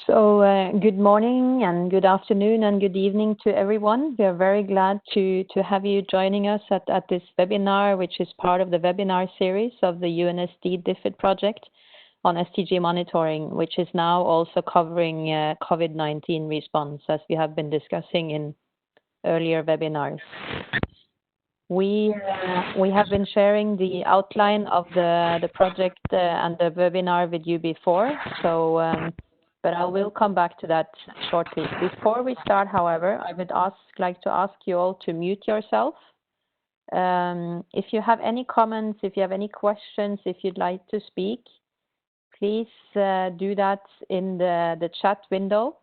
Good morning and good afternoon and good evening to everyone. We are very glad to have you joining us at this webinar, which is part of the webinar series of the UNSD-DFID project on SDG monitoring, which is now also covering COVID-19 response, as we have been discussing in earlier webinars. We have been sharing the outline of the project and the webinar with you before, but I will come back to that shortly. Before we start, however, I would like to ask you all to mute yourself. If you have any comments, if you have any questions, if you'd like to speak, please do that in the chat window.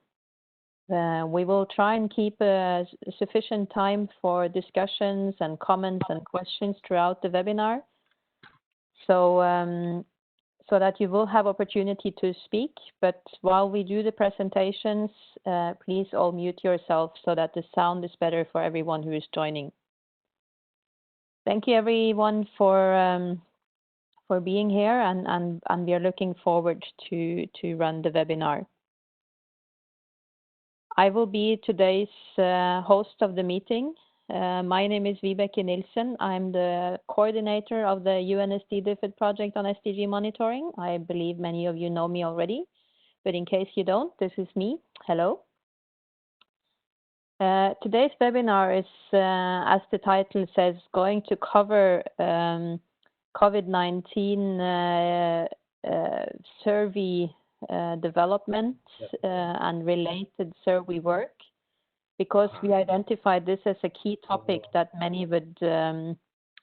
We will try and keep sufficient time for discussions and comments and questions throughout the webinar. So that you will have opportunity to speak, but while we do the presentations, please all mute yourself so that the sound is better for everyone who is joining. Thank you everyone for being here, and we are looking forward to run the webinar. I will be today's host of the meeting. My name is Vibeke Nielsen. I'm the coordinator of the UNSD-DFID project on SDG monitoring. I believe many of you know me already, but in case you don't, this is me. Hello. Today's webinar is, as the title says, going to cover COVID-19 survey development and related survey work, because we identified this as a key topic that many would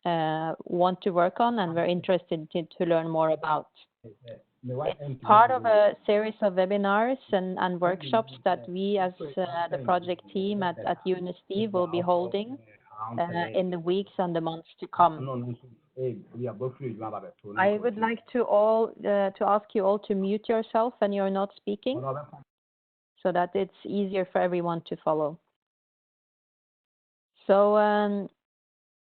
want to work on and we're interested to learn more about. It's part of a series of webinars and workshops that we as the project team at UNSD will be holding in the weeks and the months to come. I would like to ask you all to mute yourself when you're not speaking, so that it's easier for everyone to follow. So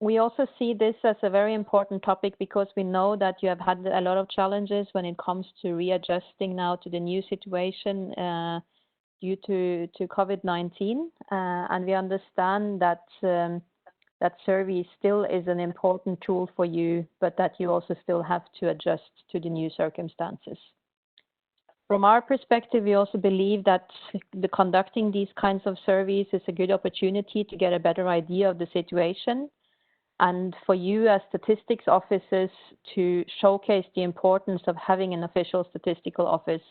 we also see this as a very important topic because we know that you have had a lot of challenges when it comes to readjusting now to the new situation due to COVID-19, and we understand that that survey still is an important tool for you, but that you also still have to adjust to the new circumstances. From our perspective, we also believe that conducting these kinds of surveys is a good opportunity to get a better idea of the situation, and for you as statistics officers to showcase the importance of having an official statistical office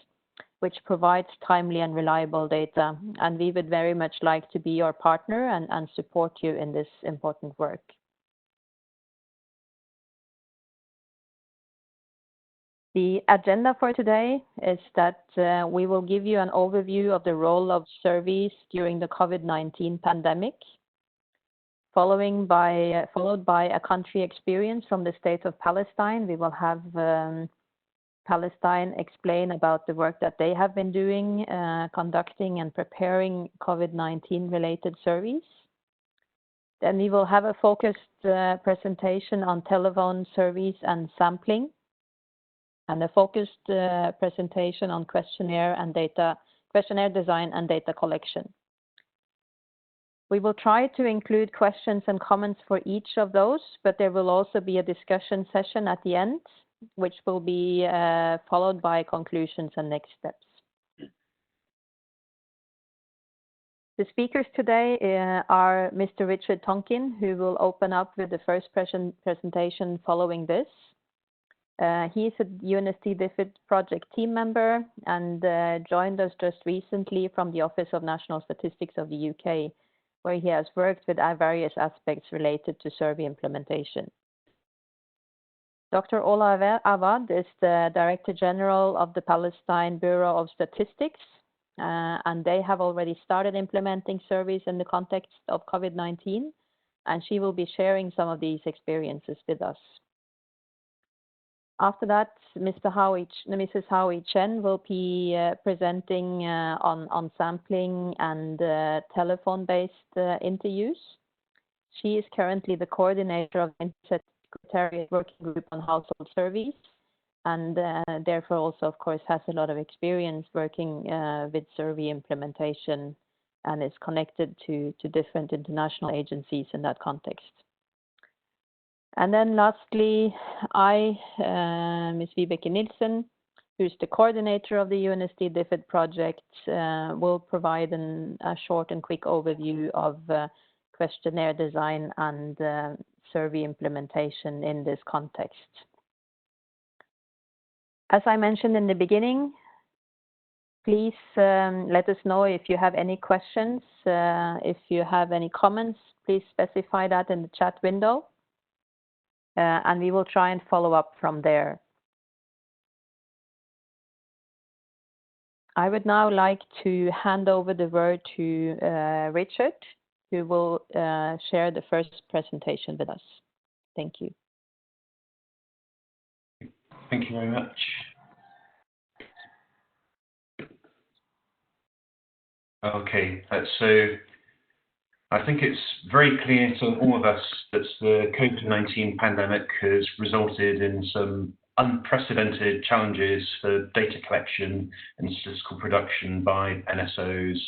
which provides timely and reliable data. And we would very much like to be your partner and support you in this important work. The agenda for today is that we will give you an overview of the role of surveys during the COVID-19 pandemic, followed by a country experience from the state of Palestine. We will have Palestine explain about the work that they have been doing, conducting and preparing COVID-19 related surveys. Then we will have a focused presentation on telephone surveys and sampling, and a focused presentation on questionnaire design and data collection. We will try to include questions and comments for each of those, but there will also be a discussion session at the end, which will be followed by conclusions and next steps. The speakers today are Mr. Richard Tonkin, who will open up with the first presentation following this. He is a UNSD-DFID project team member and joined us just recently from the Office of National Statistics of the UK, where he has worked with various aspects related to survey implementation. Dr. Ola Awad is the Director General of the Palestine Bureau of Statistics, and they have already started implementing surveys in the context of COVID-19, and she will be sharing some of these experiences with us. After that, Mrs. Howie Chen will be presenting on sampling and telephone-based interviews. She is currently the coordinator of the Secretariat Working Group on Household Surveys, and therefore also, of course, has a lot of experience working with survey implementation and is connected to different international agencies in that context. And then lastly, Ms. Vibeke Nielsen, who's the coordinator of the UNSD-DFID project, will provide a short and quick overview of questionnaire design and survey implementation in this context. As I mentioned in the beginning, please let us know if you have any questions. If you have any comments, please specify that in the chat window, and we will try and follow up from there. I would now like to hand over the word to Richard, who will share the first presentation with us. Thank you. Thank you very much. Okay, so I think it's very clear to all of us that the COVID-19 pandemic has resulted in some unprecedented challenges for data collection and statistical production by NSOs,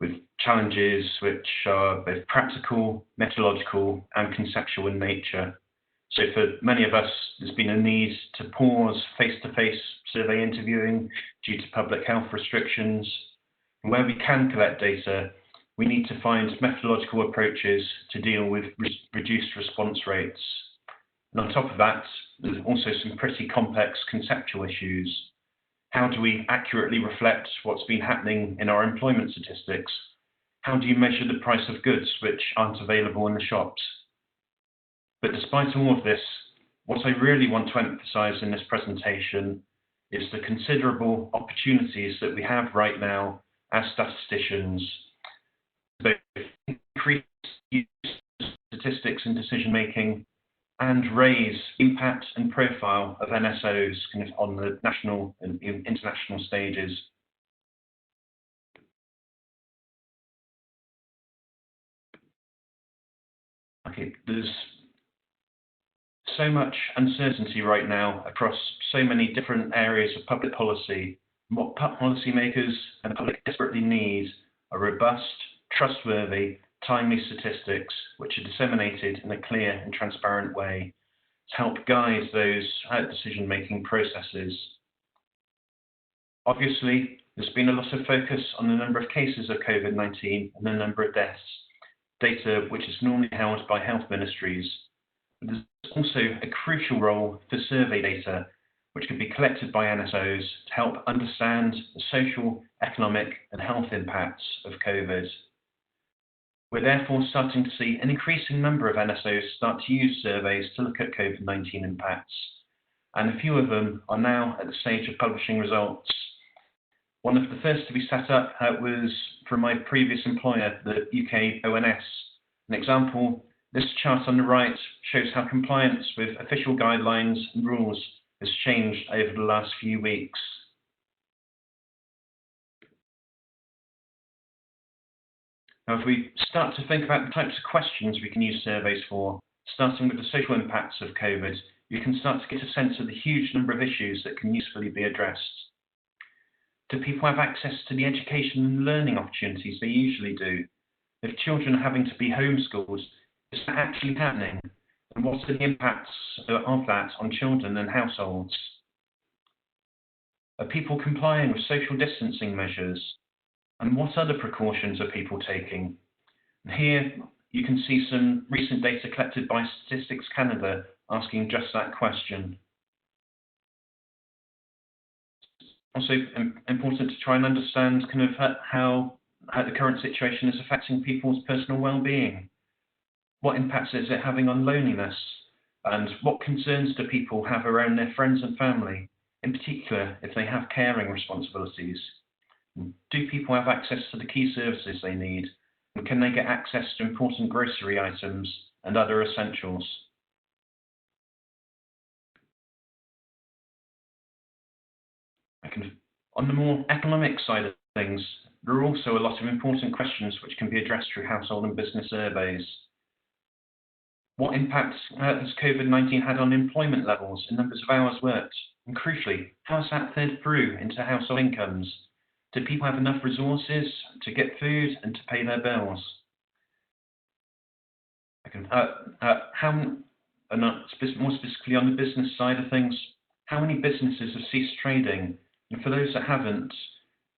with challenges which are both practical, methodological, and conceptual in nature. So for many of us, there's been a need to pause face-to-face survey interviewing due to public health restrictions. And where we can collect data, we need to find methodological approaches to deal with reduced response rates. And on top of that, there's also some pretty complex conceptual issues. How do we accurately reflect what's been happening in our employment statistics? How do you measure the price of goods which aren't available in the shops? But despite all of this, what I really want to emphasize in this presentation is the considerable opportunities that we have right now as statisticians to both increase use of statistics in decision-making and raise impact and profile of NSOs kind of on the national and international stages. Okay, there's so much uncertainty right now across so many different areas of public policy. What policymakers and the public desperately need are robust, trustworthy, timely statistics which are disseminated in a clear and transparent way to help guide those decision-making processes. Obviously, there's been a lot of focus on the number of cases of COVID-19 and the number of deaths, data which is normally held by health ministries. But there's also a crucial role for survey data, which can be collected by NSOs to help understand the social, economic, and health impacts of COVID. We're therefore starting to see an increasing number of NSOs start to use surveys to look at COVID-19 impacts, and a few of them are now at the stage of publishing results. One of the first to be set up was from my previous employer, the UK ONS. An example, this chart on the right shows how compliance with official guidelines and rules has changed over the last few weeks. Now, if we start to think about the types of questions we can use surveys for, starting with the social impacts of COVID, you can start to get a sense of the huge number of issues that can usefully be addressed. Do people have access to the education and learning opportunities they usually do? If children are having to be homeschooled, is that actually happening? And what are the impacts of that on children and households? Are people complying with social distancing measures? And what other precautions are people taking? And here you can see some recent data collected by Statistics Canada asking just that question. Also important to try and understand kind of how the current situation is affecting people's personal well-being. What impacts is it having on loneliness? And what concerns do people have around their friends and family, in particular if they have caring responsibilities? Do people have access to the key services they need? And can they get access to important grocery items and other essentials? On the more economic side of things, there are also a lot of important questions which can be addressed through household and business surveys. What impact has COVID-19 had on employment levels and numbers of hours worked? And crucially, how's that fed through into household incomes? Do people have enough resources to get food and to pay their bills? More specifically on the business side of things, how many businesses have ceased trading? And for those that haven't,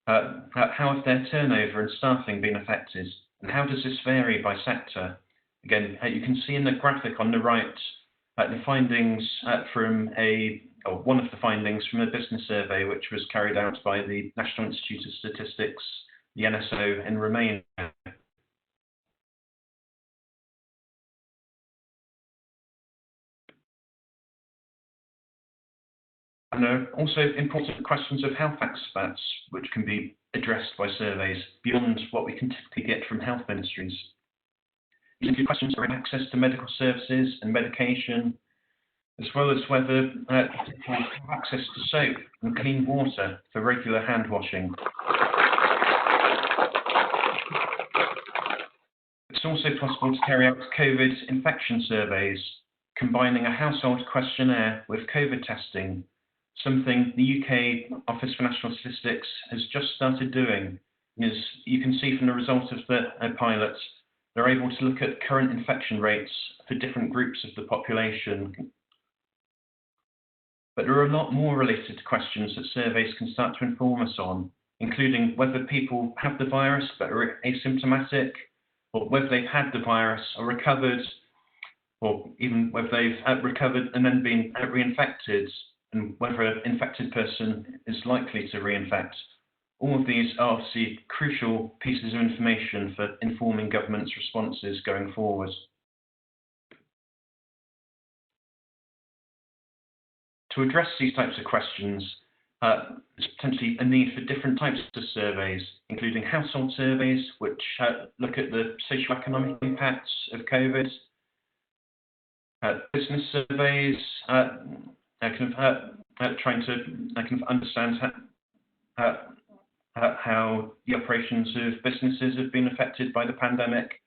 how have their turnover and staffing been affected? And how does this vary by sector? Again, you can see in the graphic on the right the findings one of the findings from a business survey which was carried out by the National Institute of Statistics, the NSO, in Romania. And there are also important questions of health experts which can be addressed by surveys beyond what we can typically get from health ministries. These include questions around access to medical services and medication, as well as whether people have access to soap and clean water for regular hand washing. It's also possible to carry out COVID infection surveys, combining a household questionnaire with COVID testing, something the UK Office for National Statistics has just started doing. As you can see from the results of the pilot, they're able to look at current infection rates for different groups of the population. But there are a lot more related questions that surveys can start to inform us on, including whether people have the virus but are asymptomatic, or whether they've had the virus or recovered, or even whether they've recovered and then been reinfected, and whether an infected person is likely to reinfect. All of these are obviously crucial pieces of information for informing government's responses going forward. To address these types of questions, there's potentially a need for different types of surveys, including household surveys, which look at the socioeconomic impacts of COVID, business surveys, trying to understand how the operations of businesses have been affected by the pandemic,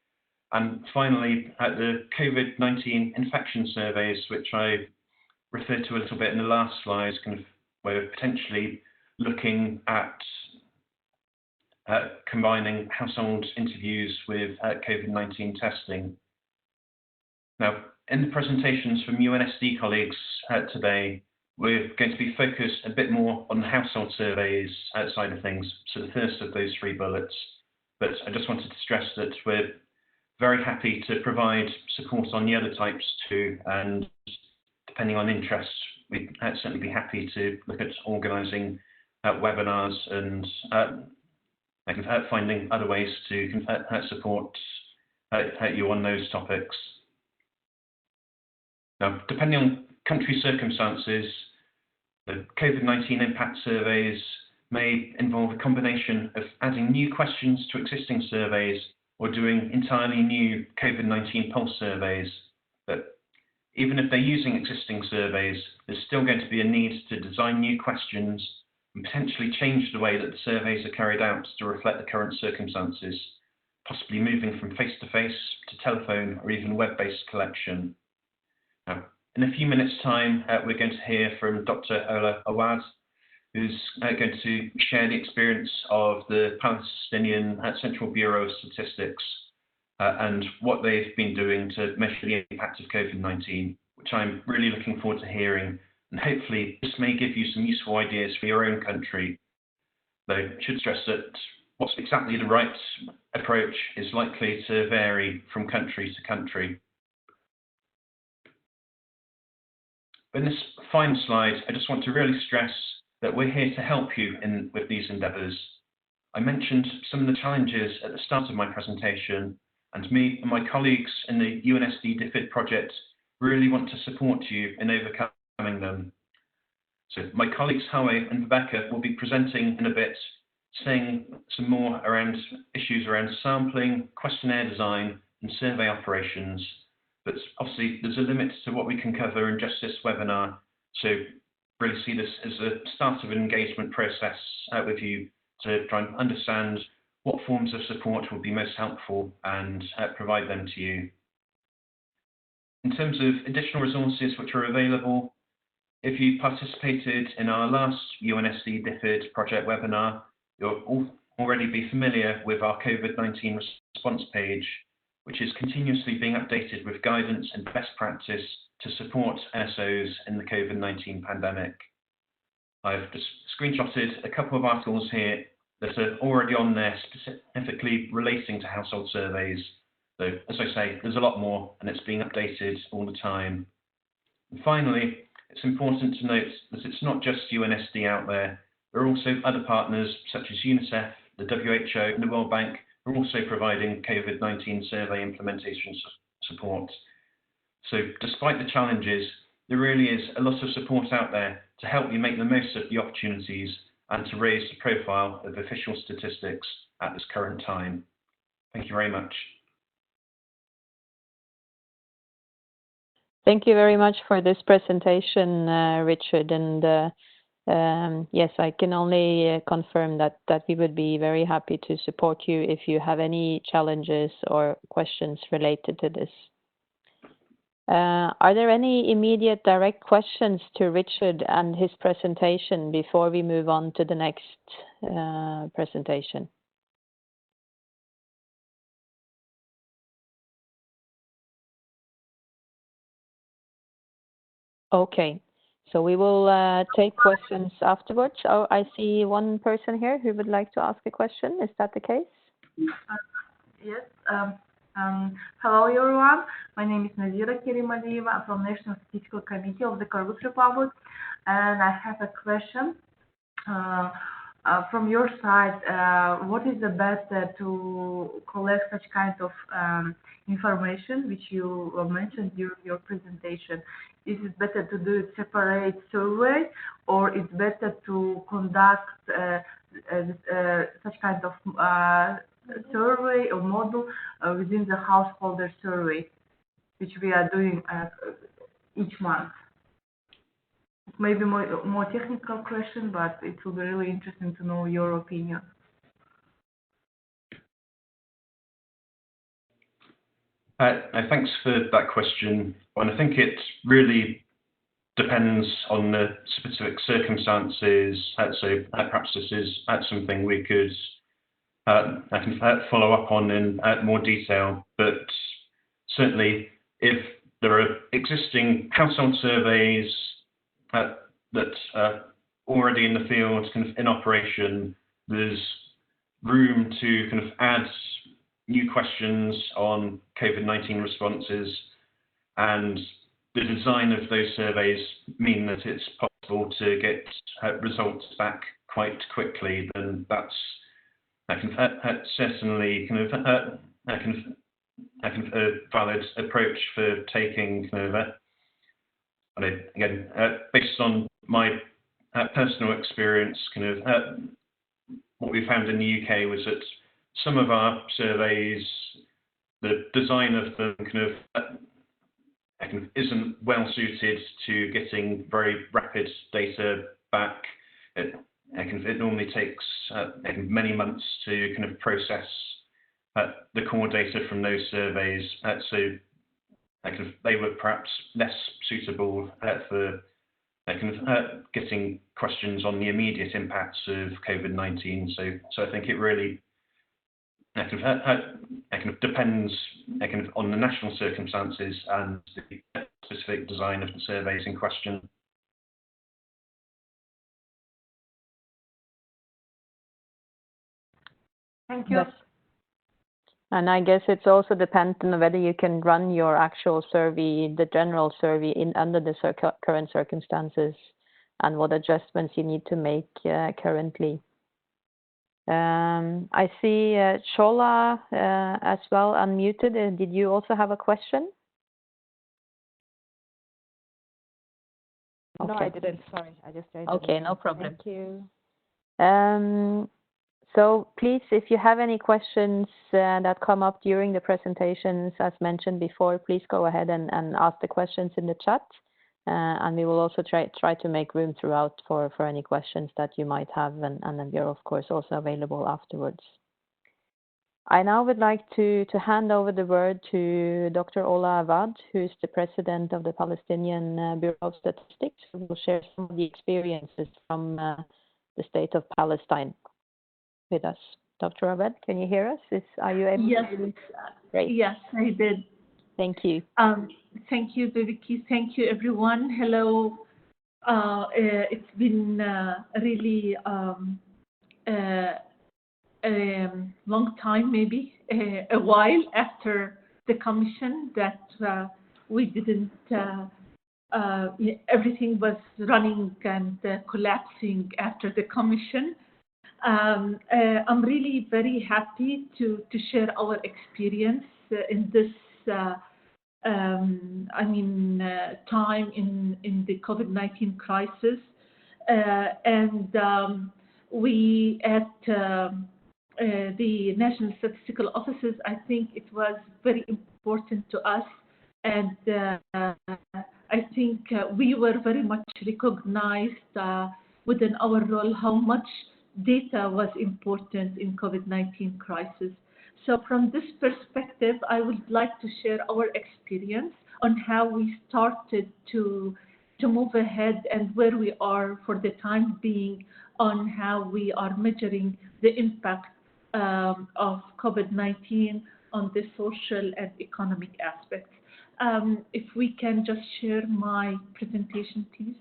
and finally the COVID-19 infection surveys, which I referred to a little bit in the last slide, where we're potentially looking at combining household interviews with COVID-19 testing. Now, in the presentations from UNSD colleagues today, we're going to be focused a bit more on the household surveys side of things, so the first of those 3 bullets. But I just wanted to stress that we're very happy to provide support on the other types too, and depending on interest, we'd certainly be happy to look at organising webinars and finding other ways to support you on those topics. Now, depending on country circumstances, the COVID-19 impact surveys may involve a combination of adding new questions to existing surveys or doing entirely new COVID-19 pulse surveys. But even if they're using existing surveys, there's still going to be a need to design new questions and potentially change the way that the surveys are carried out to reflect the current circumstances, possibly moving from face-to-face to telephone or even web-based collection. Now, in a few minutes' time, we're going to hear from Dr. Ola Awad, who's going to share the experience of the Palestinian Central Bureau of Statistics and what they've been doing to measure the impact of COVID-19, which I'm really looking forward to hearing. And hopefully this may give you some useful ideas for your own country. Though I should stress that what's exactly the right approach is likely to vary from country to country. But in this final slide, I just want to really stress that we're here to help you with these endeavours. I mentioned some of the challenges at the start of my presentation, and me and my colleagues in the UNSD-DFID project really want to support you in overcoming them. So my colleagues Howe and Rebecca will be presenting in a bit, saying some more around issues around sampling, questionnaire design, and survey operations. But obviously there's a limit to what we can cover in just this webinar, so really see this as a start of an engagement process with you to try and understand what forms of support will be most helpful and provide them to you. In terms of additional resources which are available, If you participated in our last UNSD-DFID project webinar, you'll already be familiar with our COVID-19 response page, which is continuously being updated with guidance and best practice to support NSOs in the COVID-19 pandemic. I've just screenshotted a couple of articles here that are already on there specifically relating to household surveys. So as I say, there's a lot more and it's being updated all the time. And finally, it's important to note that it's not just UNSD out there. There are also other partners such as UNICEF, the WHO and the World Bank who are also providing COVID-19 survey implementation support. So despite the challenges, there really is a lot of support out there to help you make the most of the opportunities and to raise the profile of official statistics at this current time. Thank you very much. Thank you very much for this presentation, Richard. And yes, I can only confirm that we would be very happy to support you if you have any challenges or questions related to this. Are there any immediate direct questions to Richard and his presentation before we move on to the next presentation? Okay, so we will take questions afterwards. Oh, I see one person here who would like to ask a question. Is that the case? Yes. Hello, everyone. My name is Nazira Kerimalieva. I'm from National Statistical Committee of the Kyrgyz Republic, and I have a question. From your side, what is the best to collect such kind of information which you mentioned during your presentation? Is it better to do a separate survey, or it's better to conduct such kind of survey or model within the householder survey, which we are doing each month? Maybe more technical question, but it will be really interesting to know your opinion. Thanks for that question. And I think it really depends on the specific circumstances. So perhaps this is something we could I can follow up on in more detail. But certainly, if there are existing household surveys that are already in the field, kind of in operation, there's room to kind of add new questions on COVID-19 responses, and the design of those surveys mean that it's possible to get results back quite quickly. Then that's certainly kind of a valid approach for taking kind of again based on my personal experience. Kind of what we found in the UK was that some of our surveys, the design of them kind of isn't well suited to getting very rapid data back. It normally takes many months to kind of process the core data from those surveys. So they were perhaps less suitable for getting questions on the immediate impacts of COVID-19. So I think it really depends on the national circumstances and the specific design of the surveys in question. Thank you. Yes. And I guess it's also dependent on whether you can run your actual survey, the general survey, under the current circumstances, and what adjustments you need to make currently. I see Shola as well unmuted. Did you also have a question? Okay. No, I didn't. Sorry, I just joined. Okay, no problem. Thank you. So please, if you have any questions that come up during the presentations, as mentioned before, please go ahead and ask the questions in the chat. And we will also try to make room throughout for any questions that you might have, and then we are of course also available afterwards. I now would like to hand over the word to Dr. Ola Awad, who is the president of the Palestinian Bureau of Statistics, who will share some of the experiences from the state of Palestine with us. Dr. Awad, can you hear us? Are you able Yes. to? Great. Yes, I did. Thank you. Thank you, Vicky. Thank you, everyone. Hello. It's been really a long time, maybe a while after the commission that we didn't, everything was running and collapsing after the commission. I'm really very happy to share our experience in this time in the COVID-19 crisis. We at the National Statistical Offices, I think it was very important to us, and I think we were very much recognized within our role how much data was important in COVID-19 crisis. So from this perspective, I would like to share our experience on how we started to move ahead and where we are for the time being on how we are measuring the impact of COVID-19 on the social and economic aspects. If we can just share my presentation, please.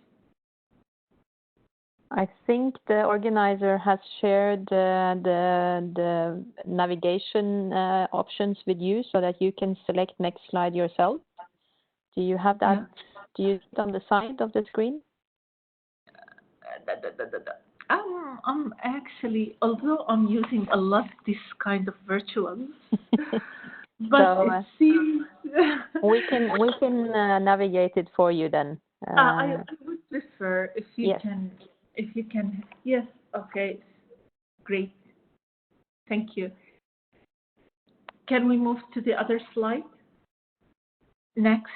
I think the organizer has shared the navigation options with you so that you can select next slide yourself. Do you have that? Yeah. Do you see it on the side of the screen? I'm actually, although I'm using a lot this kind of virtual, but so, it seems we can navigate it for you then. I would prefer if you yes. can. If you can, yes, okay, great. Thank you. Can we move to the other slide? Next,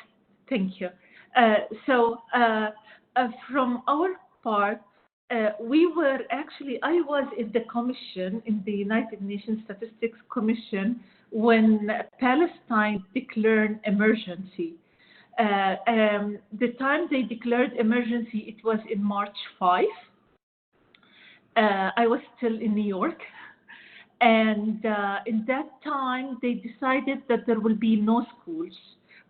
thank you. From our part, we were actually, I was in the commission, in the United Nations Statistics Commission, when Palestine declared emergency. The time they declared emergency, it was in March 5. I was still in New York, and in that time they decided that there will be no schools,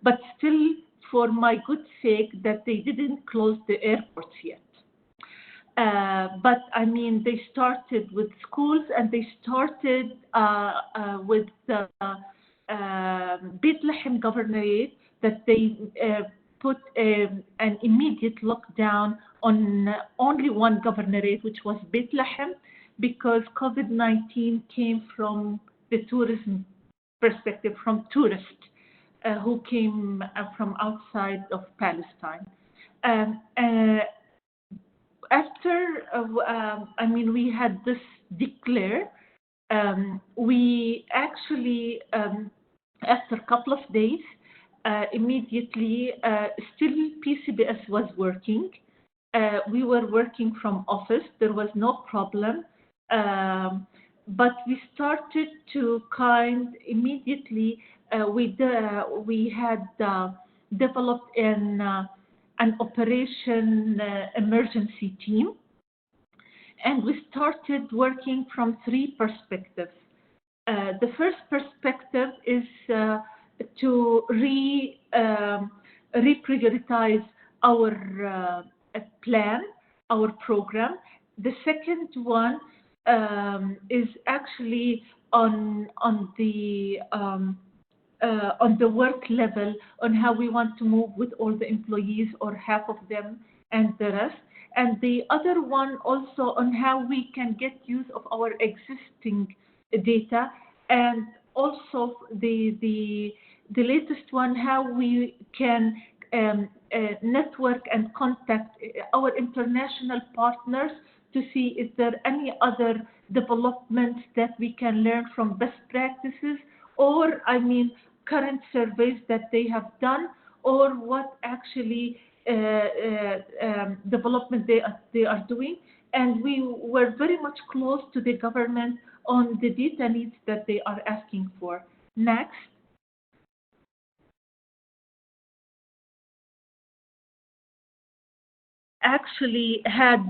but still for my good sake that they didn't close the airports yet. But I mean, they started with schools, and they started with the Bethlehem governorate, that they put an immediate lockdown on only one governorate, which was Bethlehem, because COVID-19 came from the tourism perspective, from tourists who came from outside of Palestine. After, we had this declare, we actually, after a couple of days, immediately, still PCBS was working. We were working from office. There was no problem. But we started to immediately, we had developed an operation emergency team. And we started working from three perspectives. The first perspective is to reprioritize our plan, our program. The second one is actually on the work level, on how we want to move with all the employees or half of them and the rest. And the other one also on how we can get use of our existing data, and also the latest one, how we can network and contact our international partners to see if there are any other developments that we can learn from best practices, or current surveys that they have done, or what actually development they are doing. And we were very much close to the government on the data needs that they are asking for. Next. Actually had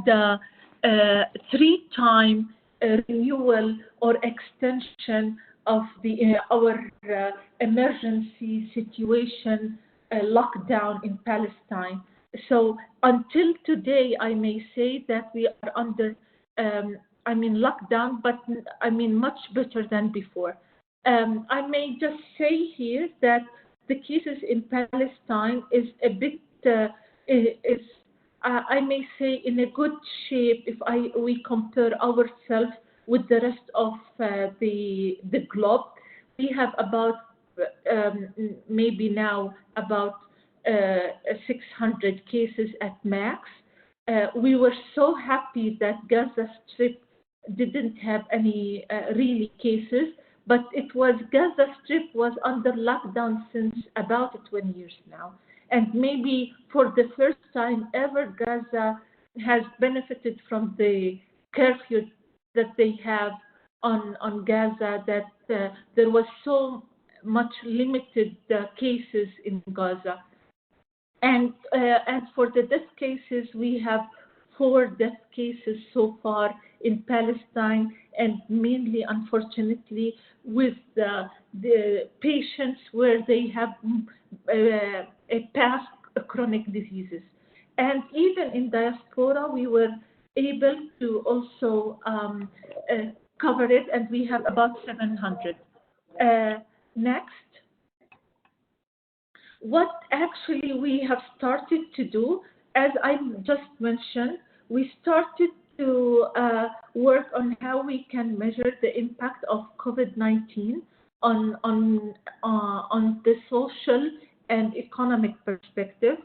3-time renewal or extension of our emergency situation lockdown in Palestine. So until today, I may say that we are under, lockdown, but much better than before. I may just say here that the cases in Palestine is a bit, I may say, in a good shape if we compare ourselves with the rest of the globe. We have about maybe now about 600 cases at max. We were so happy that Gaza Strip didn't have any really cases, but Gaza Strip was under lockdown since about 20 years now. And maybe for the first time ever, Gaza has benefited from the curfew that they have on Gaza, that there was so much limited cases in Gaza. And for the death cases, we have 4 death cases so far in Palestine, and mainly, unfortunately, with the patients where they have past chronic diseases. And even in diaspora, we were able to also cover it, and we have about 700. Next. What actually we have started to do, as I just mentioned, we started to work on how we can measure the impact of COVID-19 on the social and economic perspective.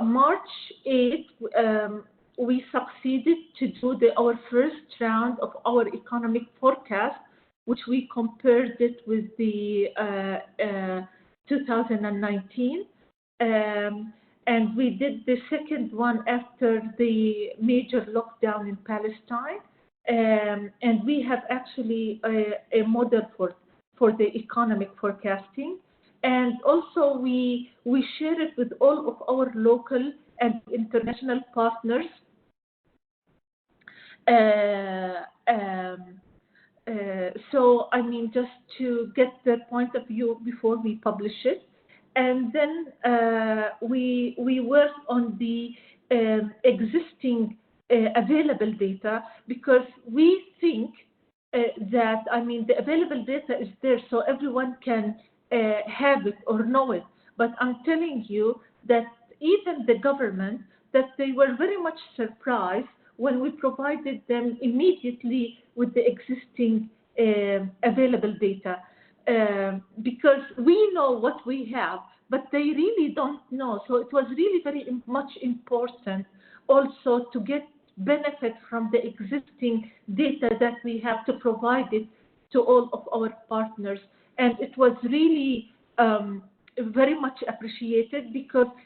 March 8th, we succeeded to do our first round of our economic forecast, which we compared it with the 2019. And we did the second one after the major lockdown in Palestine. And we have actually a model for the economic forecasting. And also we share it with all of our local and international partners. So, just to get their point of view before we publish it. And then we work on the existing available data, because we think that, the available data is there so everyone can have it or know it. But I'm telling you that even the government, that they were very much surprised when we provided them immediately with the existing available data, because we know what we have, but they really don't know. So it was really very much important also to get benefit from the existing data that we have, to provide it to all of our partners. And it was really very much appreciated,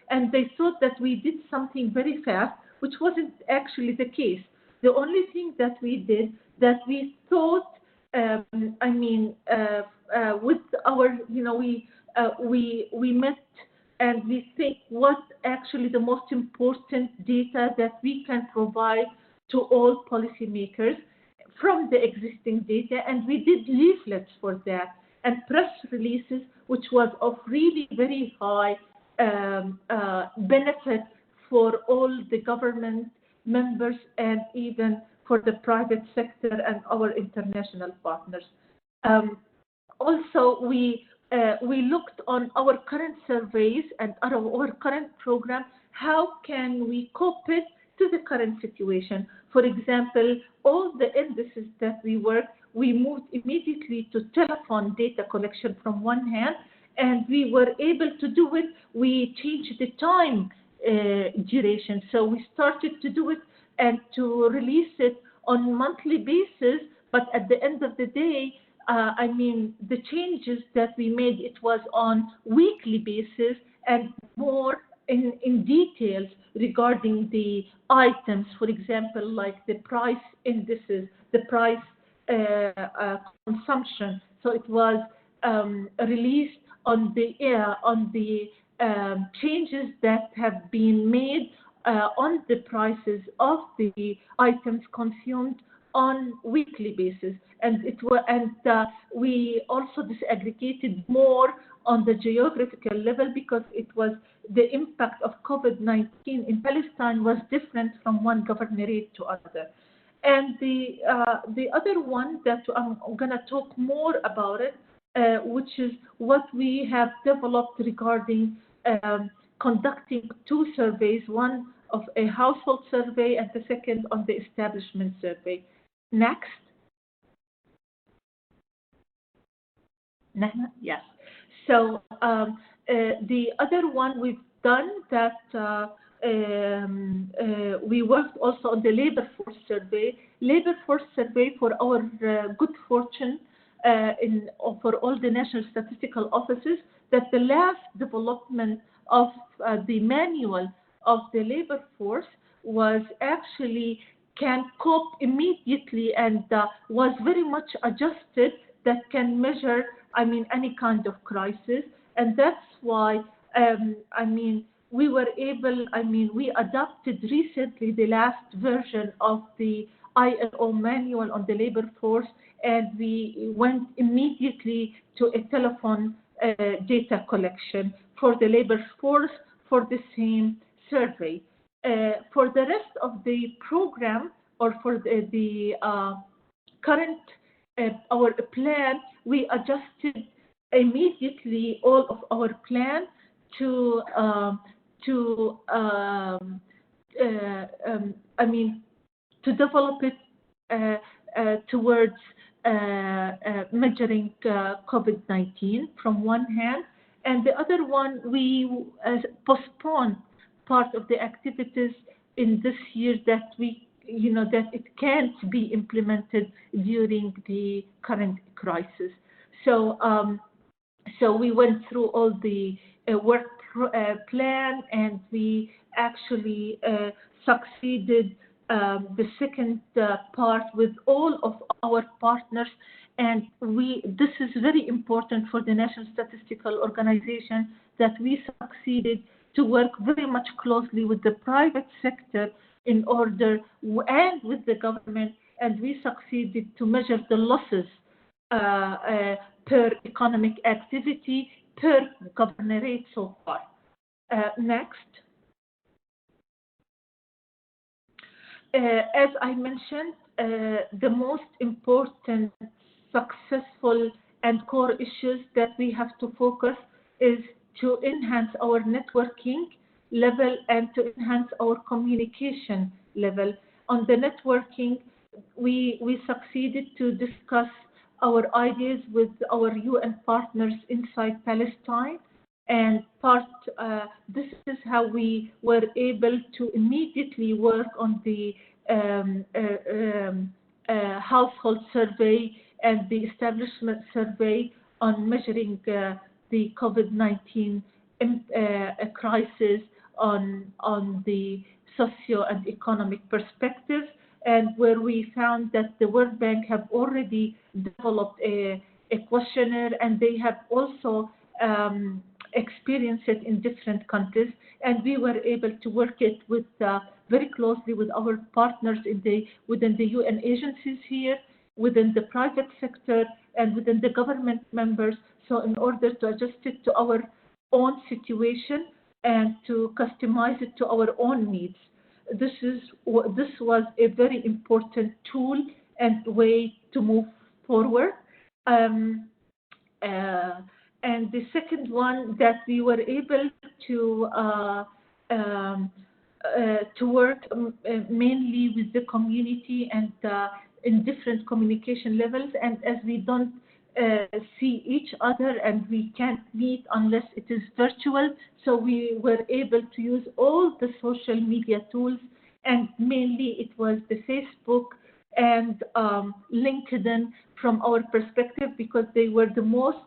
and they thought that we did something very fast, which wasn't actually the case. The only thing that we did, that we thought, with our, we met and we think what actually the most important data that we can provide to all policymakers from the existing data, and we did leaflets for that and press releases, which was of really very high benefit for all the government members and even for the private sector and our international partners. Also, we looked on our current surveys and our current program. How can we cope it to the current situation? For example, all the indices that we work, we moved immediately to telephone data collection from one hand, and we were able to do it. We changed the time duration. So we started to do it and to release it on monthly basis, but at the end of the day, the changes that we made, it was on weekly basis and more in details regarding the items, for example, like the price indices, the price consumption. So it was released on the changes that have been made on the prices of the items consumed on weekly basis, and we also disaggregated more on the geographical level because it was the impact of COVID-19 in Palestine was different from one governorate to other. And the other one that I'm going to talk more about it, which is what we have developed regarding conducting two surveys, one of a household survey and the second on the establishment survey. Next. Yes. So the other one we've done that we worked also on the labor force survey. Labor force survey for our good fortune for all the national statistical offices that the last development of the manual of the labor force was actually can cope immediately and was very much adjusted that can measure, any kind of crisis. And that's why, we were able, we adopted recently the last version of the ILO manual on the labor force, and we went immediately to a telephone data collection for the labor force for the same survey. For the rest of the program, or for the current our plan, we adjusted immediately all of our plan to develop it towards measuring COVID-19 from one hand, and the other one we postponed part of the activities in this year that that it can't be implemented during the current crisis. So so we went through all the work plan, and we actually succeeded the second part with all of our partners. And this is very important for the National Statistical Organization, that we succeeded to work very much closely with the private sector in order, and with the government, and we succeeded to measure the losses per economic activity, per governorate so far. Next. As I mentioned, the most important, successful, and core issues that we have to focus is to enhance our networking level and to enhance our communication level. On the networking, we succeeded to discuss our ideas with our UN partners inside Palestine, and this is how we were able to immediately work on the household survey and the establishment survey on measuring the COVID-19 crisis on the socio and economic perspective, and where we found that the World Bank have already developed a questionnaire, and they have also experienced it in different countries, and we were able to work it with very closely with our partners within the UN agencies here, within the private sector, and within the government members, so in order to adjust it to our own situation and to customize it to our own needs. This was a very important tool and way to move forward. And the second one, that we were able to work mainly with the community and in different communication levels, and as we don't see each other and we can't meet unless it is virtual, so we were able to use all the social media tools, and mainly it was the Facebook and LinkedIn from our perspective, because they were the most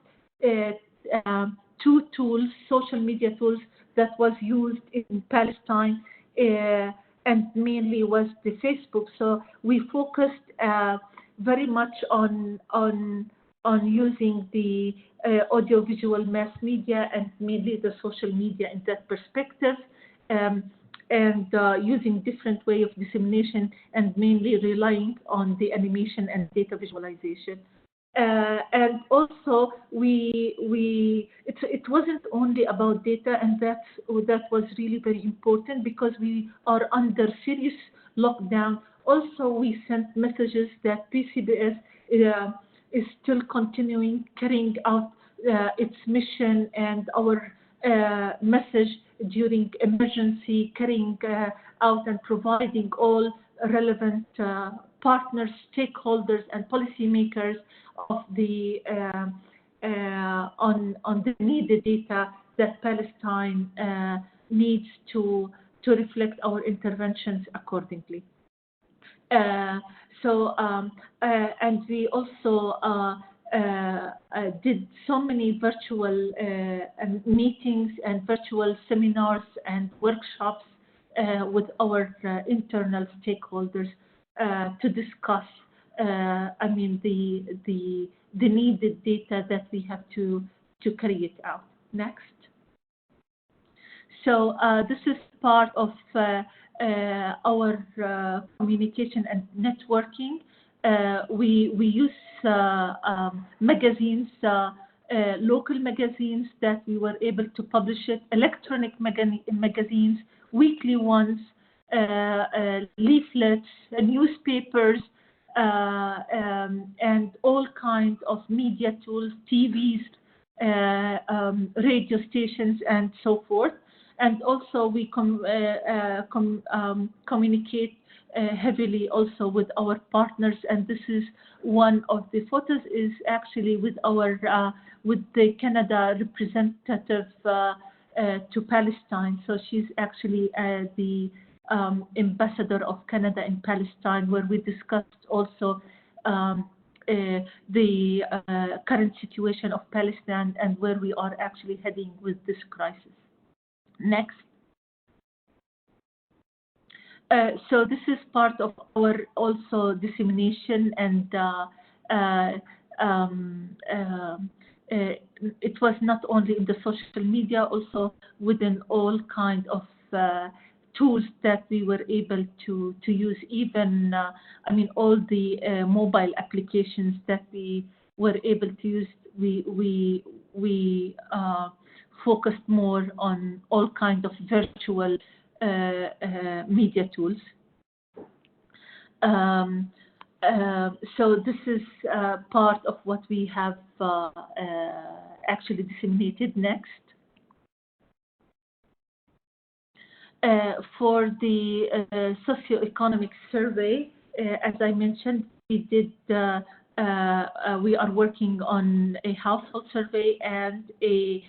two tools, social media tools, that was used in Palestine, and mainly was the Facebook. So we focused very much on using the audiovisual mass media and mainly the social media in that perspective, and using different way of dissemination and mainly relying on the animation and data visualization. And also it wasn't only about data, and that was really very important because we are under serious lockdown. Also, we sent messages that PCBS is still continuing carrying out its mission and our message during emergency, carrying out and providing all relevant partners, stakeholders, and policymakers of the on the needed data that Palestine needs to reflect our interventions accordingly. And we also did so many virtual meetings and virtual seminars and workshops with our internal stakeholders to discuss, the needed data that we have to carry it out. Next. So this is part of our communication and networking. We use magazines, local magazines that we were able to publish it, electronic magazines, weekly ones, leaflets, newspapers, and all kinds of media tools, TVs, radio stations, and so forth. And also we communicate heavily also with our partners, and this is one of the photos is actually with our with the Canada representative to Palestine. So she's actually the ambassador of Canada in Palestine, where we discussed also the current situation of Palestine and where we are actually heading with this crisis. Next. So this is part of our also dissemination, and it was not only in the social media, also within all kinds of tools that we were able to use, even all the mobile applications that we were able to use. We focused more on all kinds of virtual media tools. So this is part of what we have actually disseminated. Next. For the socioeconomic survey, as I mentioned, we did. We are working on a household survey and a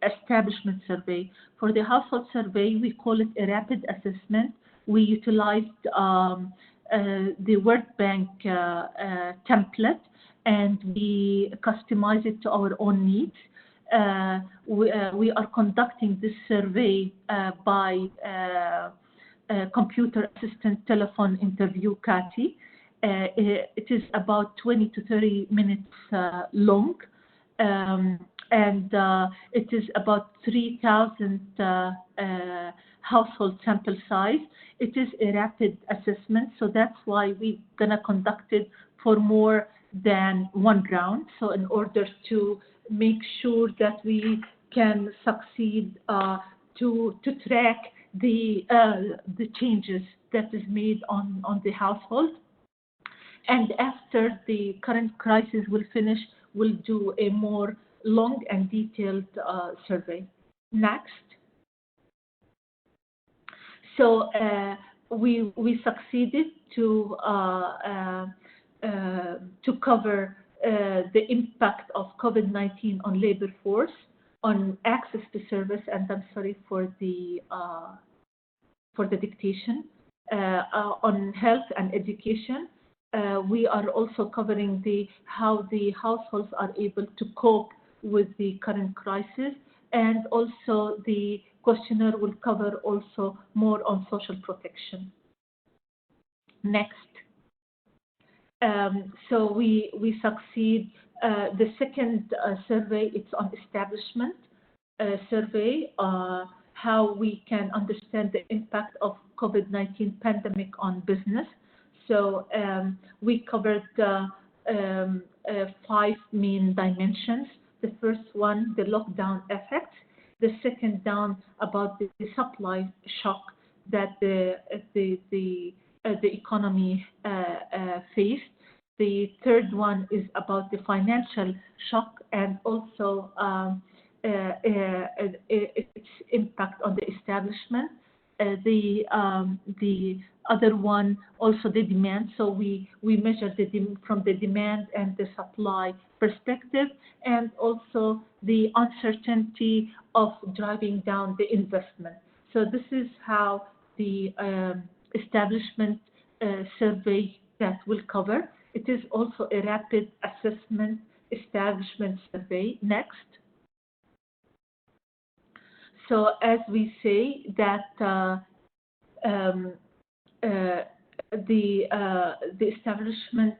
establishment survey. For the household survey, we call it a rapid assessment. We utilized the World Bank template, and we customize it to our own needs. We are conducting this survey by computer assistant telephone interview, CATI. It is about 20 to 30 minutes long, and it is about 3,000 household sample size. It is a rapid assessment, so that's why we're going to conduct it for more than one round. So in order to make sure that we can succeed to track the changes that is made on the household. And after the current crisis will finish, we'll do a more long and detailed survey. Next. So we succeeded to cover the impact of COVID-19 on labor force, on access to service, and I'm sorry for the dictation, on health and education. We are also covering how the households are able to cope with the current crisis, and also the questionnaire will cover also more on social protection. Next. So we succeed. The second survey, it's on establishment survey, how we can understand the impact of COVID-19 pandemic on business. So we covered 5 main dimensions. The first one, the lockdown effects. The second down about the supply shock that the economy faced. The third one is about the financial shock and also its impact on the establishment. The other one also the demand. So we measure from the demand and the supply perspective, and also the uncertainty of driving down the investment. So this is how the establishment survey that will cover. It is also a rapid assessment establishment survey. Next. So as we say that the establishment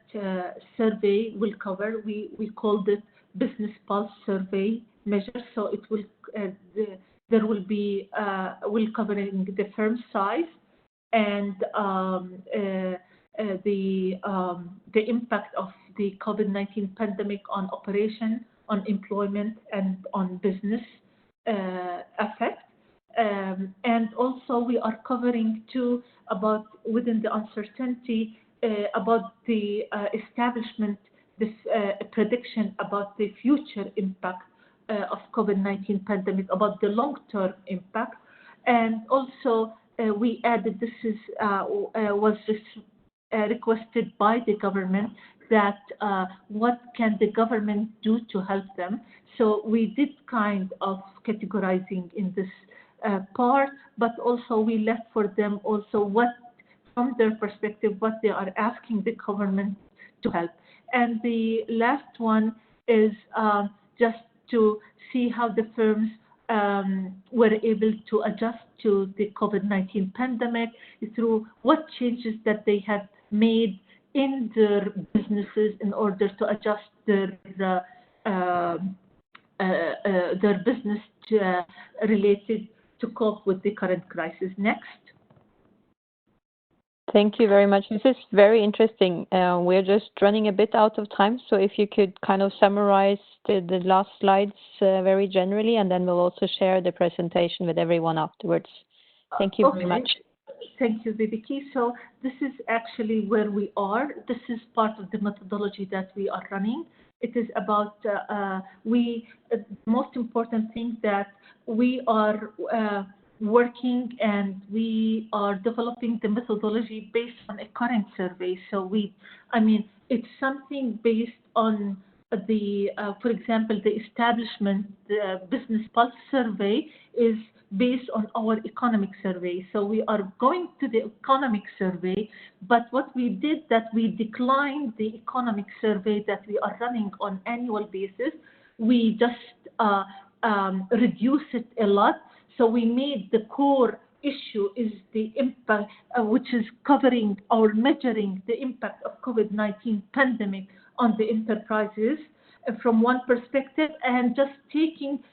survey will cover, we called it business pulse survey measure. So it will there will be will covering the firm size and the impact of the COVID-19 pandemic on operation, on employment, and on business effect. And also we are covering too about within the uncertainty about the establishment, this prediction about the future impact of COVID-19 pandemic, about the long-term impact. And also we added, this is was requested by the government, that what can the government do to help them. So we did kind of categorizing in this part, but also we left for them also what, from their perspective, what they are asking the government to help. And the last one is just to see how the firms were able to adjust to the COVID-19 pandemic through what changes that they had made in their businesses in order to adjust their business to, related to cope with the current crisis. Next. Thank you very much. This is very interesting. We're just running a bit out of time, so if you could kind of summarize the last slides very generally, and then we'll also share the presentation with everyone afterwards. Thank you very much. Thank you, Viveki. So this is actually where we are. This is part of the methodology that we are running. It is about the most important thing that we are working, and we are developing the methodology based on a current survey. So it's something based on the, for example, the establishment, the business pulse survey is based on our economic survey. So we are going to the economic survey, but what we did that we declined the economic survey that we are running on annual basis. We just reduce it a lot. So we made the core issue is the impact, which is covering or measuring the impact of COVID-19 pandemic on the enterprises from one perspective, and just taking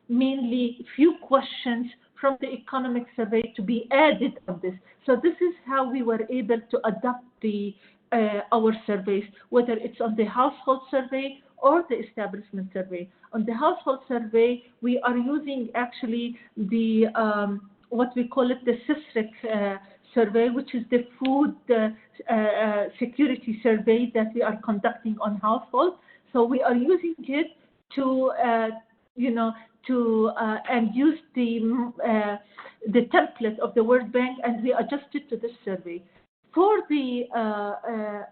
mainly few questions from the economic survey to be added on this. So this is how we were able to adapt the our surveys, whether it's on the household survey or the establishment survey. On the household survey, we are using actually the what we call it the CISRIC survey, which is the food security survey that we are conducting on household. So we are using it to and use the template of the World Bank, and we adjust it to this survey. For the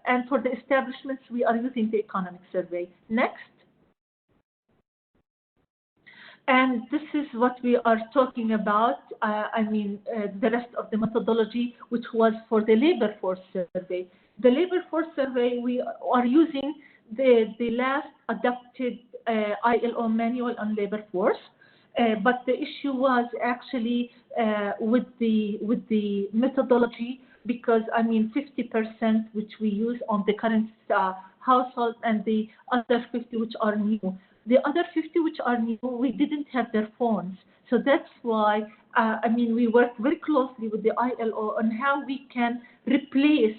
and for the establishments, we are using the economic survey. Next. And this is what we are talking about. The rest of the methodology, which was for the labor force survey. The labor force survey, we are using the last adopted ILO manual on labor force. But the issue was actually with the methodology, because I mean 50% which we use on the current household, and the other 50 which are new. The other 50 which are new, we didn't have their phones. So that's why, I mean, we worked very closely with the ILO on how we can replace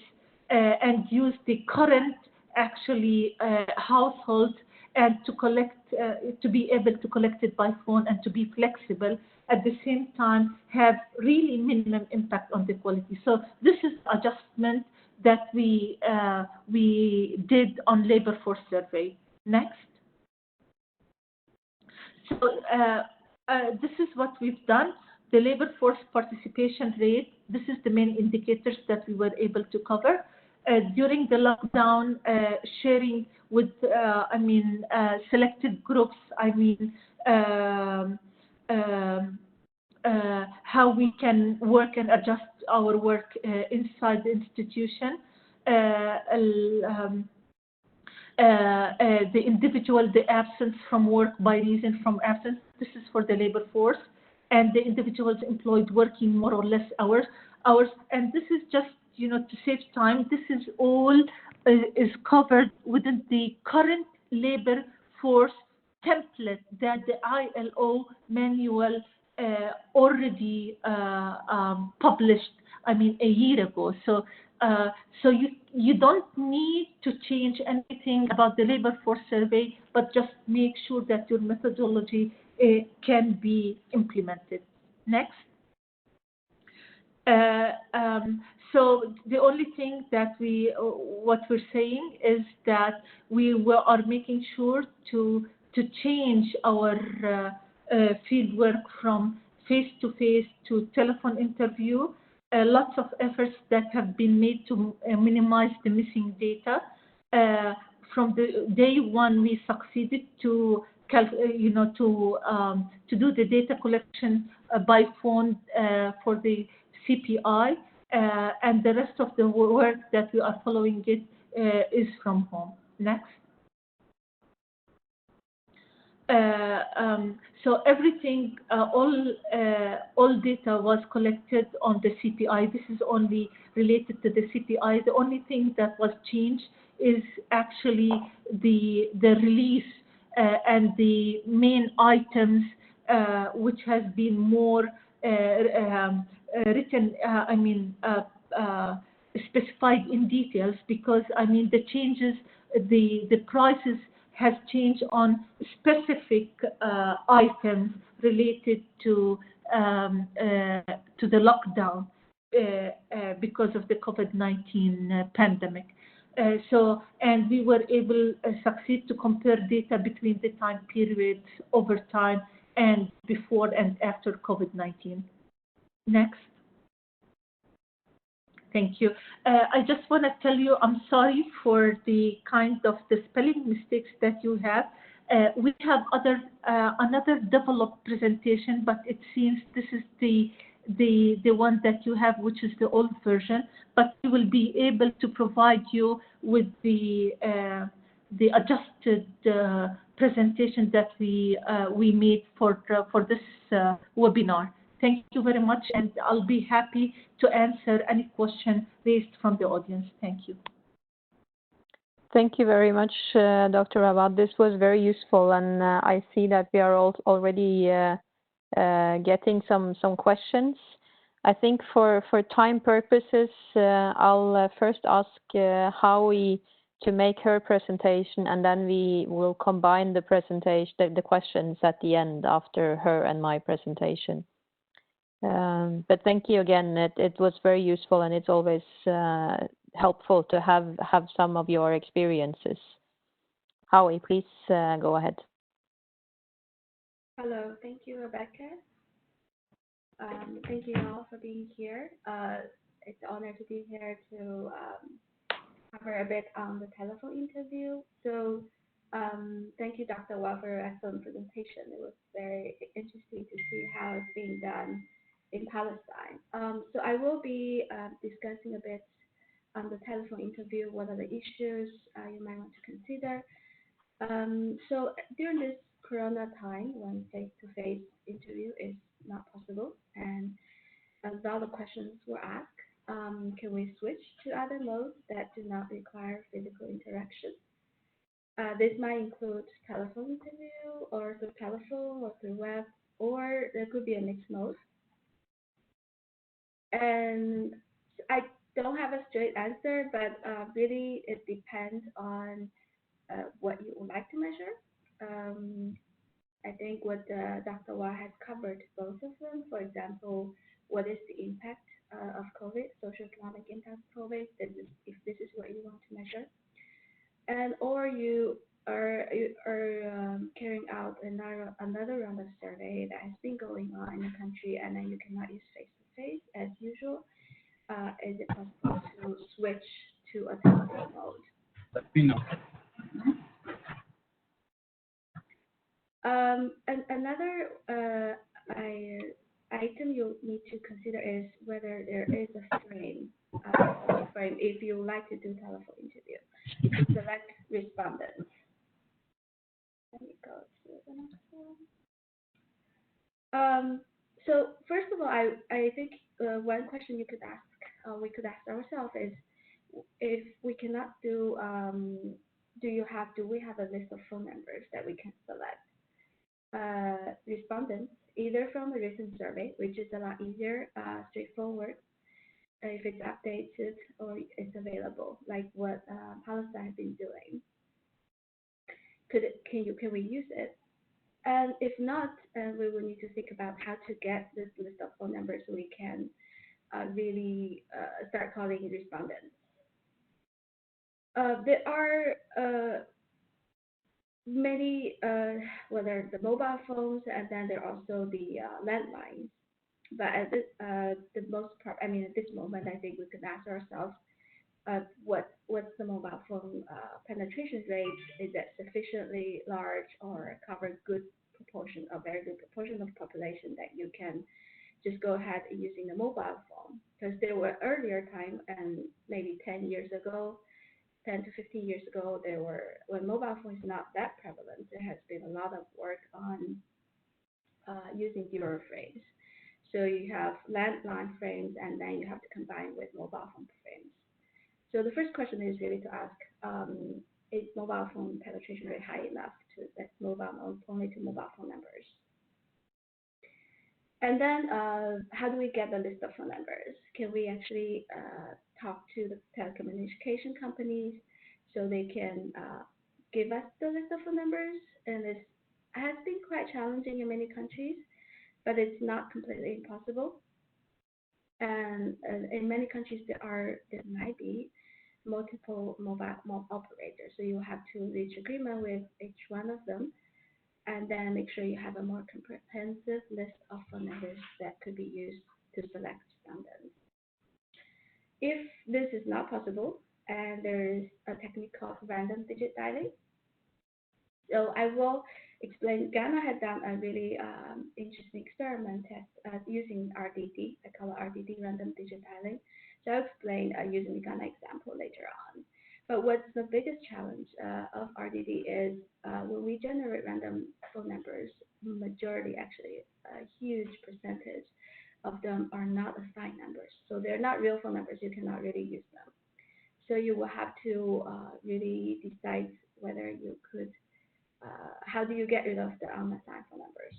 and use the current actually households, and to collect, to be able to collect it by phone, and to be flexible, at the same time have really minimum impact on the quality. So this is adjustment that we did on labor force survey. Next. So this is what we've done. The labor force participation rate, this is the main indicators that we were able to cover. During the lockdown, sharing with, selected groups, how we can work and adjust our work inside the institution. The individual, the absence from work by reason from absence, this is for the labor force, and the individuals employed working more or less hours, and this is just, you know, to save time. This is all is covered within the current labor force template that the ILO manual already published, a year ago. So you don't need to change anything about the labor force survey, but just make sure that your methodology can be implemented. Next. So the only thing that what we're saying is that we are making sure to change our field work from face-to-face to telephone interview. Lots of efforts that have been made to minimize the missing data. From the day one, we succeeded to do the data collection by phone for the CPI, and the rest of the work that we are following it is from home. Next. So everything, all data was collected on the CPI. This is only related to the CPI. The only thing that was changed is actually the release and the main items, which has been more written, specified in details, because the changes, the prices has changed on specific items related to the lockdown because of the COVID-19 pandemic. And we were able succeed to compare data between the time periods over time and before and after COVID-19. Next. Thank you. I just want to tell you, I'm sorry for the kind of the spelling mistakes that you have. We have another developed presentation, but it seems this is the one that you have, which is the old version. But we will be able to provide you with the adjusted presentation that we made for this webinar. Thank you very much, and I'll be happy to answer any question raised from the audience. Thank you. Thank you very much, Dr. Awad. This was very useful, and I see that we are already getting some questions. I think for time purposes, I'll first ask Howie to make her presentation, and then we will combine the presentation, the questions at the end after her and my presentation. But thank you again. It was very useful, and it's always helpful to have some of your experiences. Howie, please go ahead. Hello, thank you, Rebecca. Thank you all for being here. It's an honor to be here to cover a bit on the telephone interview. So thank you, Dr. Awad, for your excellent presentation. It was very interesting to see how it's being done in Palestine. So I will be discussing a bit on the telephone interview, what are the issues you might want to consider. So during this Corona time when face-to-face interview is not possible, and a lot of questions were asked. Can we switch to other modes that do not require physical interaction? This might include telephone interview, or through telephone, or through web, or there could be a mixed mode. And I don't have a straight answer, but really it depends on what you would like to measure. I think what Dr. Awad has covered both of them. For example, what is the impact of COVID, social-economic impact of COVID, if this is what you want to measure. And or you are carrying out another round of survey that has been going on in the country, and then you cannot use face-to-face as usual. Is it possible to switch to a telephone mode? And another item you need to consider is whether there is a frame. If you would like to do telephone interview, select respondents. Let me go to the next one. So first of all, I think one question you could ask, we could ask ourselves is, if we cannot do, do we have a list of phone numbers that we can select? Respondents, either from a recent survey, which is a lot easier, straightforward, if it's updated or it's available, like what Palestine has been doing. Can we use it? And if not, we will need to think about how to get this list of phone numbers so we can really start calling respondents. There are many, whether the mobile phones, and then there are also the landlines. But at this, at this moment, I think we could ask ourselves, what's the mobile phone penetration rate? Is it sufficiently large or cover a very good proportion of the population that you can just go ahead using the mobile phone? Because there were earlier time, and maybe 10 to 15 years ago, when mobile phone is not that prevalent, there has been a lot of work on using dual frames. So you have landline frames, and then you have to combine with mobile phone frames. So the first question is really to ask, is mobile phone penetration rate high enough that's only to mobile phone numbers? And then how do we get the list of phone numbers? Can we actually talk to the telecommunication companies so they can give us the list of phone numbers? And it has been quite challenging in many countries, but it's not completely impossible. And in many countries, there might be multiple mobile operators. So you have to reach agreement with each one of them, and then make sure you have a more comprehensive list of phone numbers that could be used to select respondents. If this is not possible, and there is a technique called random digit dialing, so I will explain. Ghana had done a really interesting experiment test using RDD. I call it RDD, random digit dialing. So I'll explain using the Ghana example later on. But what's the biggest challenge of RDD is when we generate random phone numbers, majority, actually a huge percentage of them are not assigned numbers. So they're not real phone numbers. You cannot really use them. So you will have to really decide whether you could, how do you get rid of the unassigned phone numbers?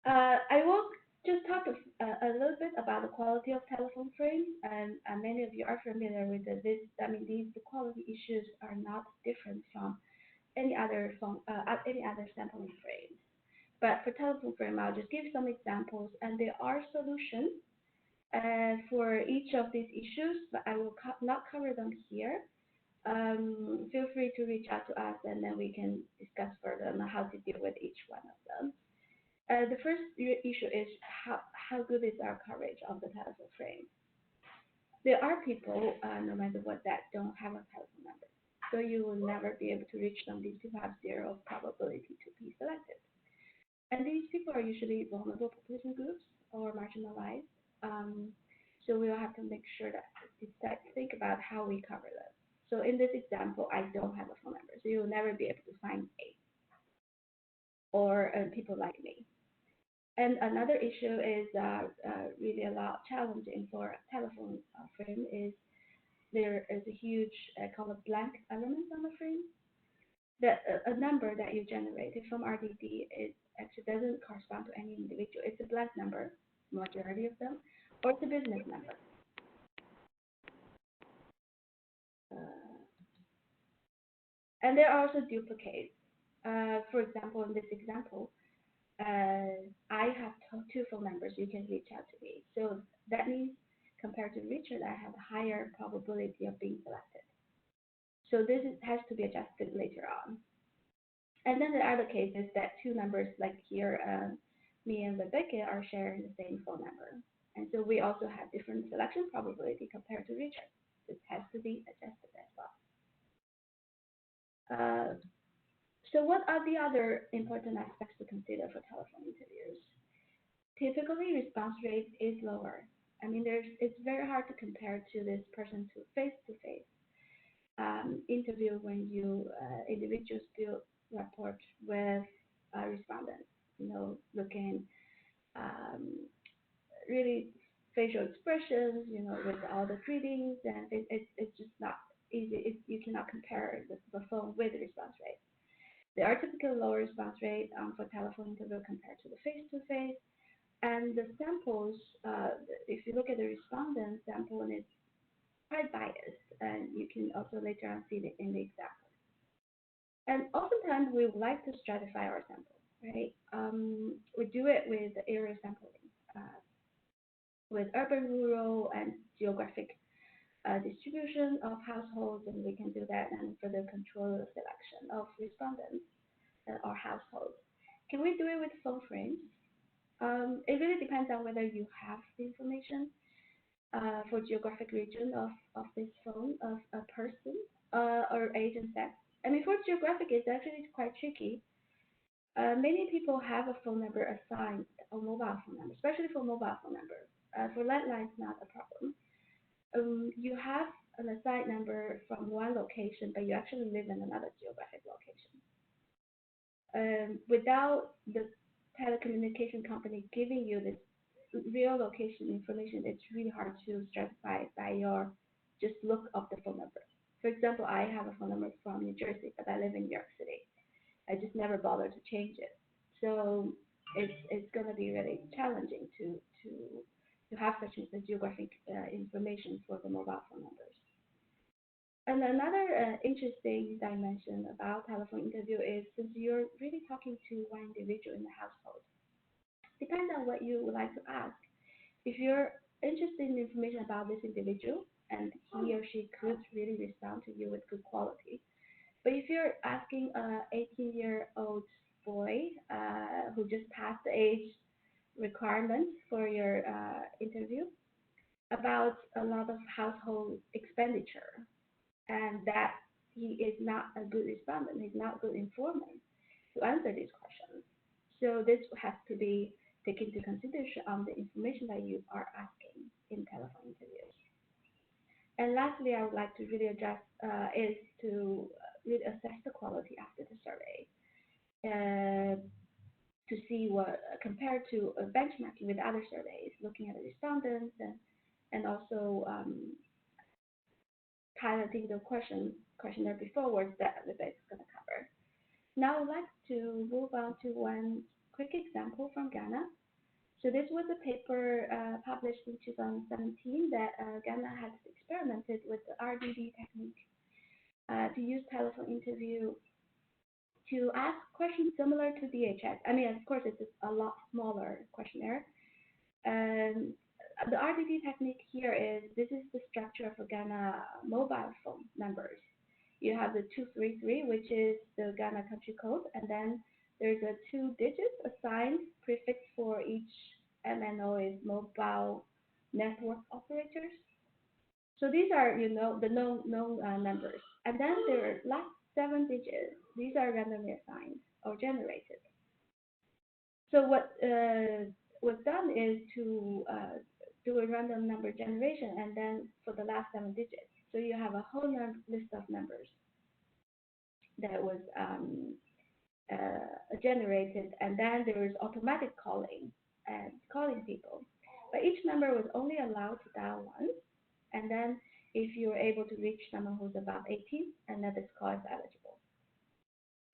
I will just talk a little bit about the quality of telephone frames, and many of you are familiar with this. The quality issues are not different from any other sampling frames. But for telephone frame, I'll just give some examples, and there are solutions for each of these issues, but I will not cover them here. Feel free to reach out to us, and then we can discuss further on how to deal with each one of them. The first issue is how good is our coverage of the telephone frame. There are people, no matter what, that don't have a telephone number, so you will never be able to reach them. These people have zero probability to be selected. And these people are usually vulnerable population groups or marginalized. So we will have to make sure that think about how we cover them. So in this example, I don't have a phone number, so you will never be able to find me or people like me. And another issue is really a lot challenging for a telephone frame is there is a huge called a blank element on the frame. That a number that you generated from RDD it actually doesn't correspond to any individual. It's a blank number, majority of them, or it's a business number. And there are also duplicates. For example, in this example, I have two phone numbers. You can reach out to me. So that means compared to Richard, I have a higher probability of being selected. So this has to be adjusted later on. And then the other case is that two numbers like here, me and Rebecca are sharing the same phone number. And so we also have different selection probability compared to Richard. This has to be adjusted as well. So what are the other important aspects to consider for telephone interviews? Typically, response rate is lower. I mean, it's very hard to compare to this person to face-to-face interview when you individuals build rapport with respondents. You know, looking really facial expressions. You know, with all the greetings, and it's just not easy. You cannot compare the phone with the response rate. There are typically lower response rate for telephone interview compared to the face-to-face. And the samples, if you look at the respondent sample, and it's quite biased, and you can also later on see it in the example. And oftentimes we would like to stratify our sample, right? We do it with area sampling, with urban, rural, and geographic distribution of households, and we can do that and further control the selection of respondents or households. Can we do it with phone frames? It really depends on whether you have the information for geographic region of this phone of a person or age and sex. I mean, for geographic, it's actually quite tricky. Many people have a phone number assigned, a mobile phone number, especially for mobile phone number. For landline, it's not a problem. You have an assigned number from one location, but you actually live in another geographic location. Without the telecommunication company giving you this real location information, it's really hard to stratify by your just look of the phone number. For example, I have a phone number from New Jersey, but I live in New York City. I just never bothered to change it. So it's going to be really challenging to have such a geographic information for the mobile phone numbers. And another interesting dimension about telephone interview is since you're really talking to one individual in the household, depends on what you would like to ask. If you're interested in information about this individual and he or she could really respond to you with good quality, but if you're asking an 18-year-old boy who just passed the age requirements for your interview about a lot of household expenditure, and that he is not a good respondent, he's not a good informant to answer these questions. So this has to be taken into consideration on the information that you are asking in telephone interviews. And lastly, I would like to really address is to really assess the quality after the survey to see what, compared to benchmarking with other surveys, looking at the respondents and also piloting the questionnaire beforwards that the base is going to cover. Now I'd like to move on to one quick example from Ghana. So this was a paper published in 2017 that Ghana has experimented with the RDD technique to use telephone interview to ask questions similar to DHS. I mean, of course, it's a lot smaller questionnaire. And the RDD technique here is, this is the structure of Ghana mobile phone numbers. You have the 233, which is the Ghana country code, and then there's a 2 digits assigned prefix for each MNO is mobile network operators. So these are, you know, the known numbers. And then there are last 7 digits. These are randomly assigned or generated. So what was done is to do a random number generation, and then for the last 7 digits. So you have a whole list of numbers that was generated, and then there is automatic calling and calling people. But each member was only allowed to dial once, and then if you're able to reach someone who's above 18, and then this call is eligible.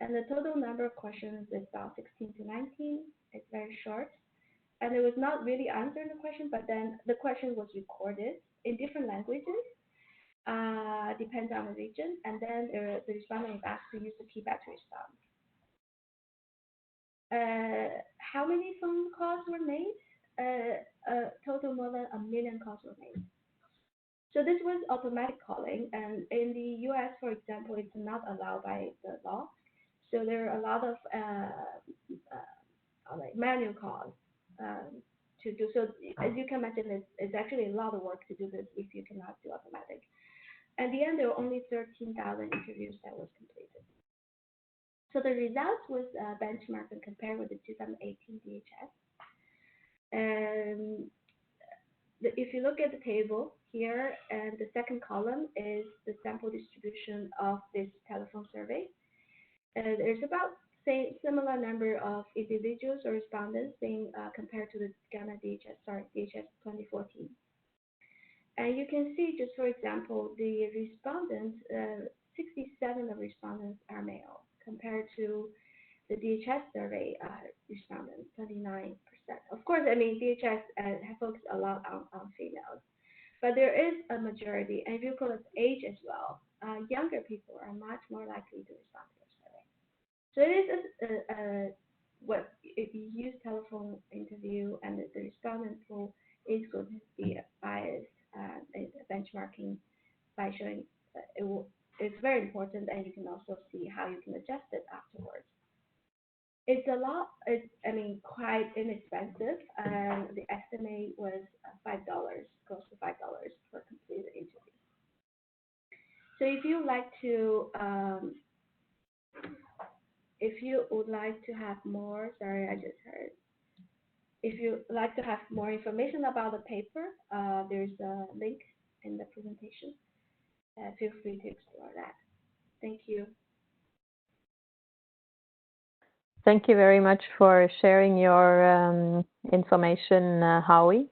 And the total number of questions is about 16 to 19. It's very short. And it was not really answering the question, but then the question was recorded in different languages, depends on the region, and then the respondent was asked to use the keypad to respond. How many phone calls were made? Total more than 1 million calls were made. So this was automatic calling, and in the US, for example, it's not allowed by the law. So there are a lot of like manual calls to do. So as you can imagine, it's actually a lot of work to do this if you cannot do automatic. At the end, there were only 13,000 interviews that was completed. So the results was benchmarked and compared with the 2018 DHS. And if you look at the table here, and the second column is the sample distribution of this telephone survey. There's about similar number of individuals or respondents being compared to the Ghana DHS 2014. And you can see, just for example, the respondents, 67 of respondents are male, compared to the DHS survey respondents, 29%. Of course, I mean, DHS focused a lot on females, but there is a majority, and if you look at age as well, younger people are much more likely to respond to the survey. So it is what if you use telephone interview and the respondent pool is going to be biased benchmarking by showing it's very important, and you can also see how you can adjust it afterwards. It's a lot. I mean, quite inexpensive, and the estimate was $5, close to $5 for completed interview. So if you would like to have more, sorry, I just heard. If you would like to have more information about the paper, there's a link in the presentation. Feel free to explore that. Thank you. Thank you very much for sharing your information, Howie.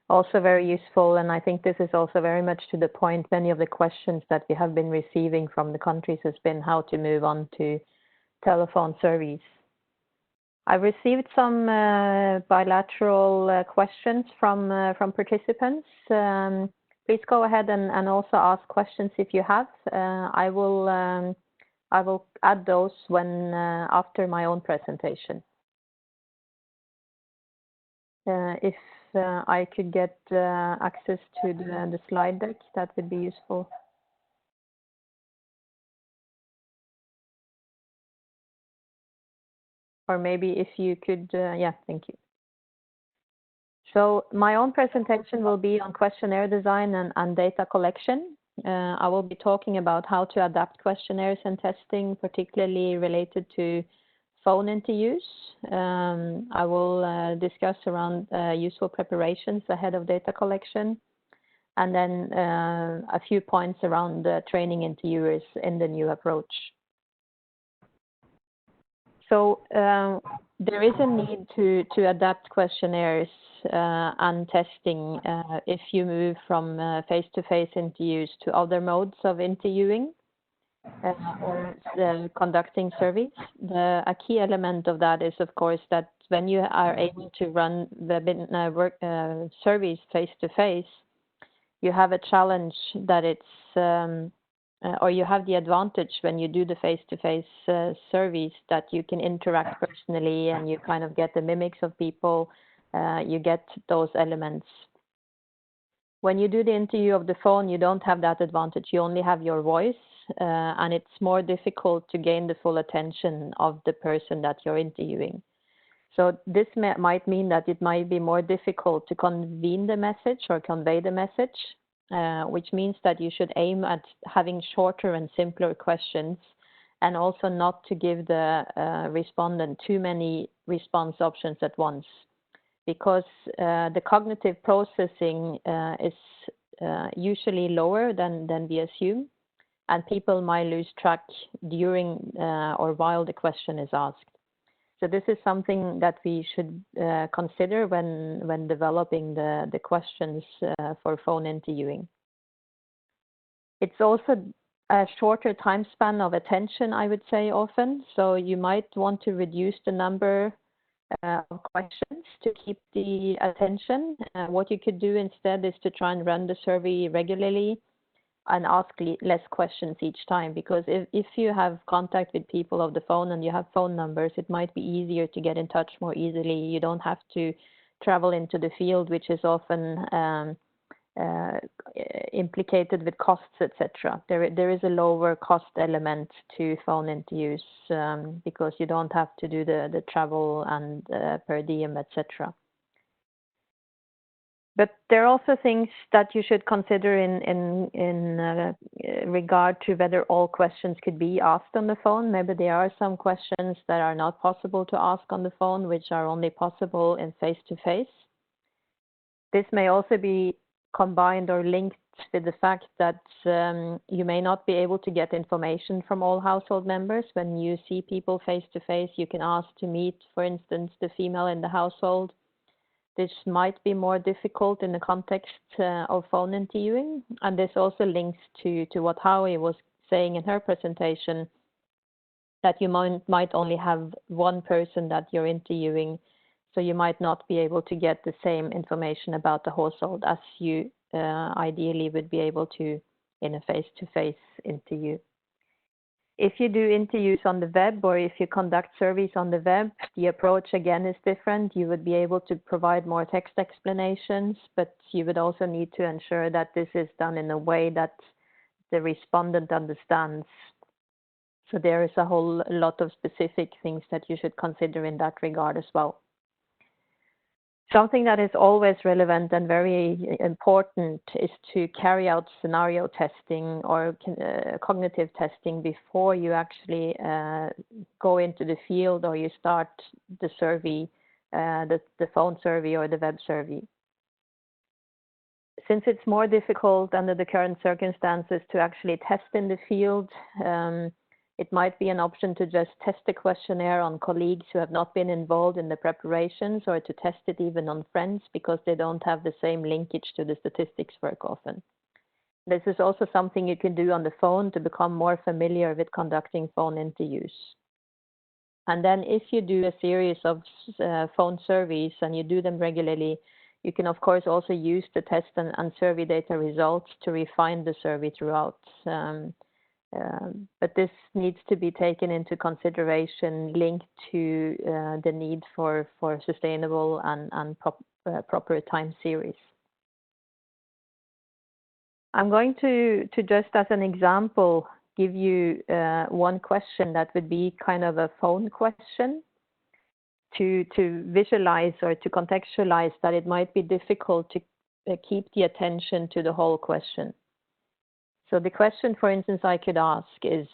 Also very useful, and I think this is also very much to the point. Many of the questions that we have been receiving from the countries has been how to move on to telephone surveys. I've received some bilateral questions from participants. Please go ahead and also ask questions if you have. I will add those when after my own presentation. If I could get access to the slide deck, that would be useful. Or maybe if you could, yeah, thank you. So my own presentation will be on questionnaire design and data collection. I will be talking about how to adapt questionnaires and testing, particularly related to phone interviews. I will discuss around useful preparations ahead of data collection, and then a few points around training interviewers in the new approach. So there is a need to adapt questionnaires and testing if you move from face-to-face interviews to other modes of interviewing or conducting surveys. A key element of that is, of course, that when you are able to run surveys face-to-face, you have a challenge that it's or you have the advantage when you do the face-to-face surveys that you can interact personally and you kind of get the mimics of people, you get those elements. When you do the interview of the phone, you don't have that advantage. You only have your voice, and it's more difficult to gain the full attention of the person that you're interviewing. So this might mean that it might be more difficult to convene the message or convey the message. Which means that you should aim at having shorter and simpler questions, and also not to give the respondent too many response options at once. because the cognitive processing is usually lower than we assume, and people might lose track during or while the question is asked. So this is something that we should consider when developing the questions for phone interviewing. It's also a shorter time span of attention, I would say, often. So you might want to reduce the number of questions to keep the attention. What you could do instead is to try and run the survey regularly and ask less questions each time, because if you have contact with people over the phone and you have phone numbers, it might be easier to get in touch more easily. You don't have to travel into the field, which is often implicated with costs, etc. There is a lower cost element to phone interviews because you don't have to do the travel and per diem, etc. But there are also things that you should consider in regard to whether all questions could be asked on the phone. Maybe there are some questions that are not possible to ask on the phone, which are only possible in face-to-face. This may also be combined or linked with the fact that you may not be able to get information from all household members. When you see people face-to-face, you can ask to meet, for instance, the female in the household. This might be more difficult in the context of phone interviewing, and this also links to what Howie was saying in her presentation, that you might only have one person that you're interviewing, so you might not be able to get the same information about the household as you ideally would be able to in a face-to-face interview. If you do interviews on the web, or if you conduct surveys on the web, the approach again is different. You would be able to provide more text explanations, but you would also need to ensure that this is done in a way that the respondent understands. So there is a whole lot of specific things that you should consider in that regard as well. Something that is always relevant and very important is to carry out scenario testing or cognitive testing before you actually go into the field or you start the survey, the phone survey or the web survey. Since it's more difficult under the current circumstances to actually test in the field, it might be an option to just test the questionnaire on colleagues who have not been involved in the preparations, or to test it even on friends because they don't have the same linkage to the statistics work often. This is also something you can do on the phone to become more familiar with conducting phone interviews. And then if you do a series of phone surveys and you do them regularly, you can of course also use the test and survey data results to refine the survey throughout. But this needs to be taken into consideration linked to the need for sustainable and proper time series. I'm going to just as an example give you one question that would be kind of a phone question to visualize or to contextualize that it might be difficult to keep the attention to the whole question. So the question, for instance, I could ask is,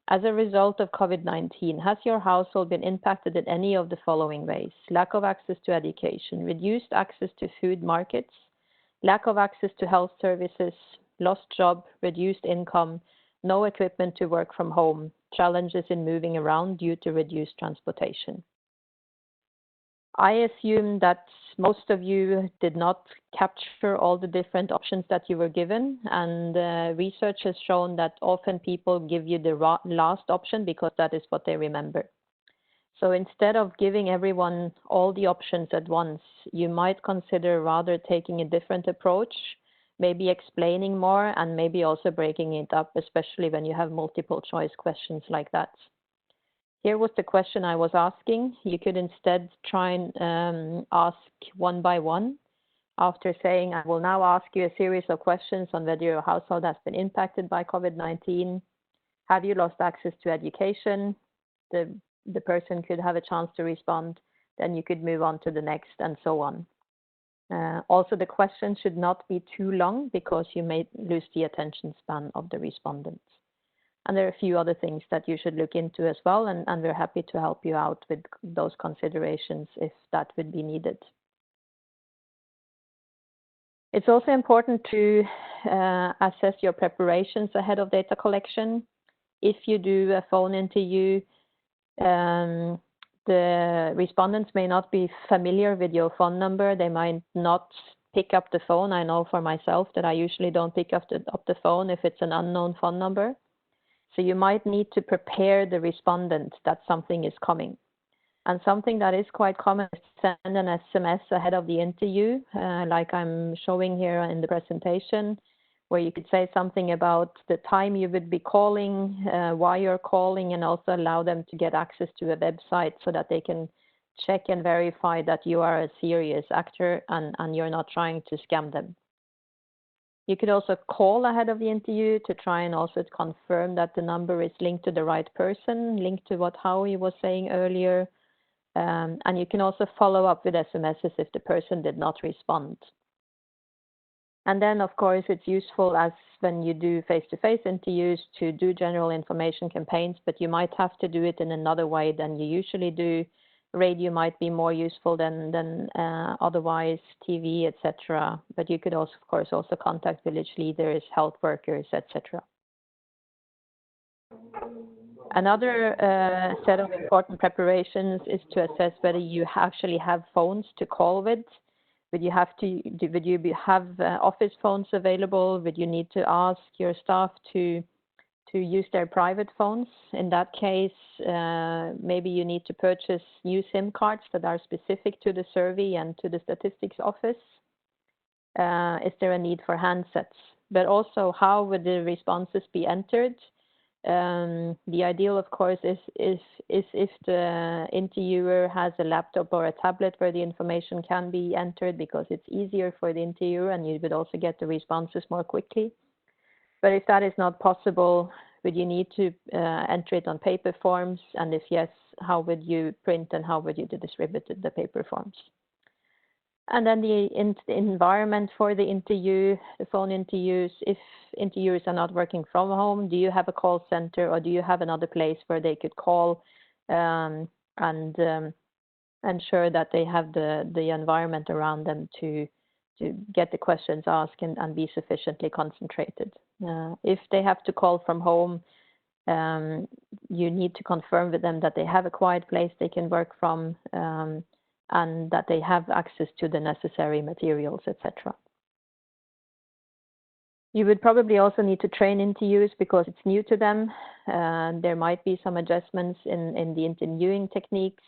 as a result of COVID-19, has your household been impacted in any of the following ways? Lack of access to education, reduced access to food markets, lack of access to health services, lost job, reduced income, no equipment to work from home, challenges in moving around due to reduced transportation. I assume that most of you did not capture all the different options that you were given, and research has shown that often people give you the last option because that is what they remember. So instead of giving everyone all the options at once, you might consider rather taking a different approach, maybe explaining more and maybe also breaking it up, especially when you have multiple choice questions like that. Here was the question I was asking. You could instead try and ask one by one. After saying, I will now ask you a series of questions on whether your household has been impacted by COVID-19. Have you lost access to education? The person could have a chance to respond. Then you could move on to the next and so on. Also, the question should not be too long because you may lose the attention span of the respondents. And there are a few other things that you should look into as well, and we're happy to help you out with those considerations if that would be needed. It's also important to assess your preparations ahead of data collection. If you do a phone interview, the respondents may not be familiar with your phone number. They might not pick up the phone. I know for myself that I usually don't pick up the phone if it's an unknown phone number. So you might need to prepare the respondent that something is coming. And something that is quite common is to send an SMS ahead of the interview, like I'm showing here in the presentation, where you could say something about the time you would be calling, why you're calling, and also allow them to get access to a website so that they can check and verify that you are a serious actor and you're not trying to scam them. You could also call ahead of the interview to try and also confirm that the number is linked to the right person, linked to what Howie was saying earlier. And you can also follow up with SMSs if the person did not respond. And then, of course, it's useful as when you do face-to-face interviews to do general information campaigns, but you might have to do it in another way than you usually do. Radio might be more useful than otherwise, TV, etc. But you could also, of course, also contact village leaders, health workers, etc. Another set of important preparations is to assess whether you actually have phones to call with. Would you have office phones available? Would you need to ask your staff to use their private phones? In that case, maybe you need to purchase new SIM cards that are specific to the survey and to the statistics office. Is there a need for handsets? But also, how would the responses be entered? The ideal, of course, is if the interviewer has a laptop or a tablet where the information can be entered, because it's easier for the interviewer and you would also get the responses more quickly. But if that is not possible, would you need to enter it on paper forms? And if yes, how would you print and how would you distribute the paper forms? And then the environment for the interview, the phone interviews. If interviewers are not working from home, do you have a call center or do you have another place where they could call and ensure that they have the environment around them to get the questions asked and be sufficiently concentrated. If they have to call from home, you need to confirm with them that they have a quiet place they can work from and that they have access to the necessary materials, etc. You would probably also need to train interviewers because it's new to them. There might be some adjustments in the interviewing techniques.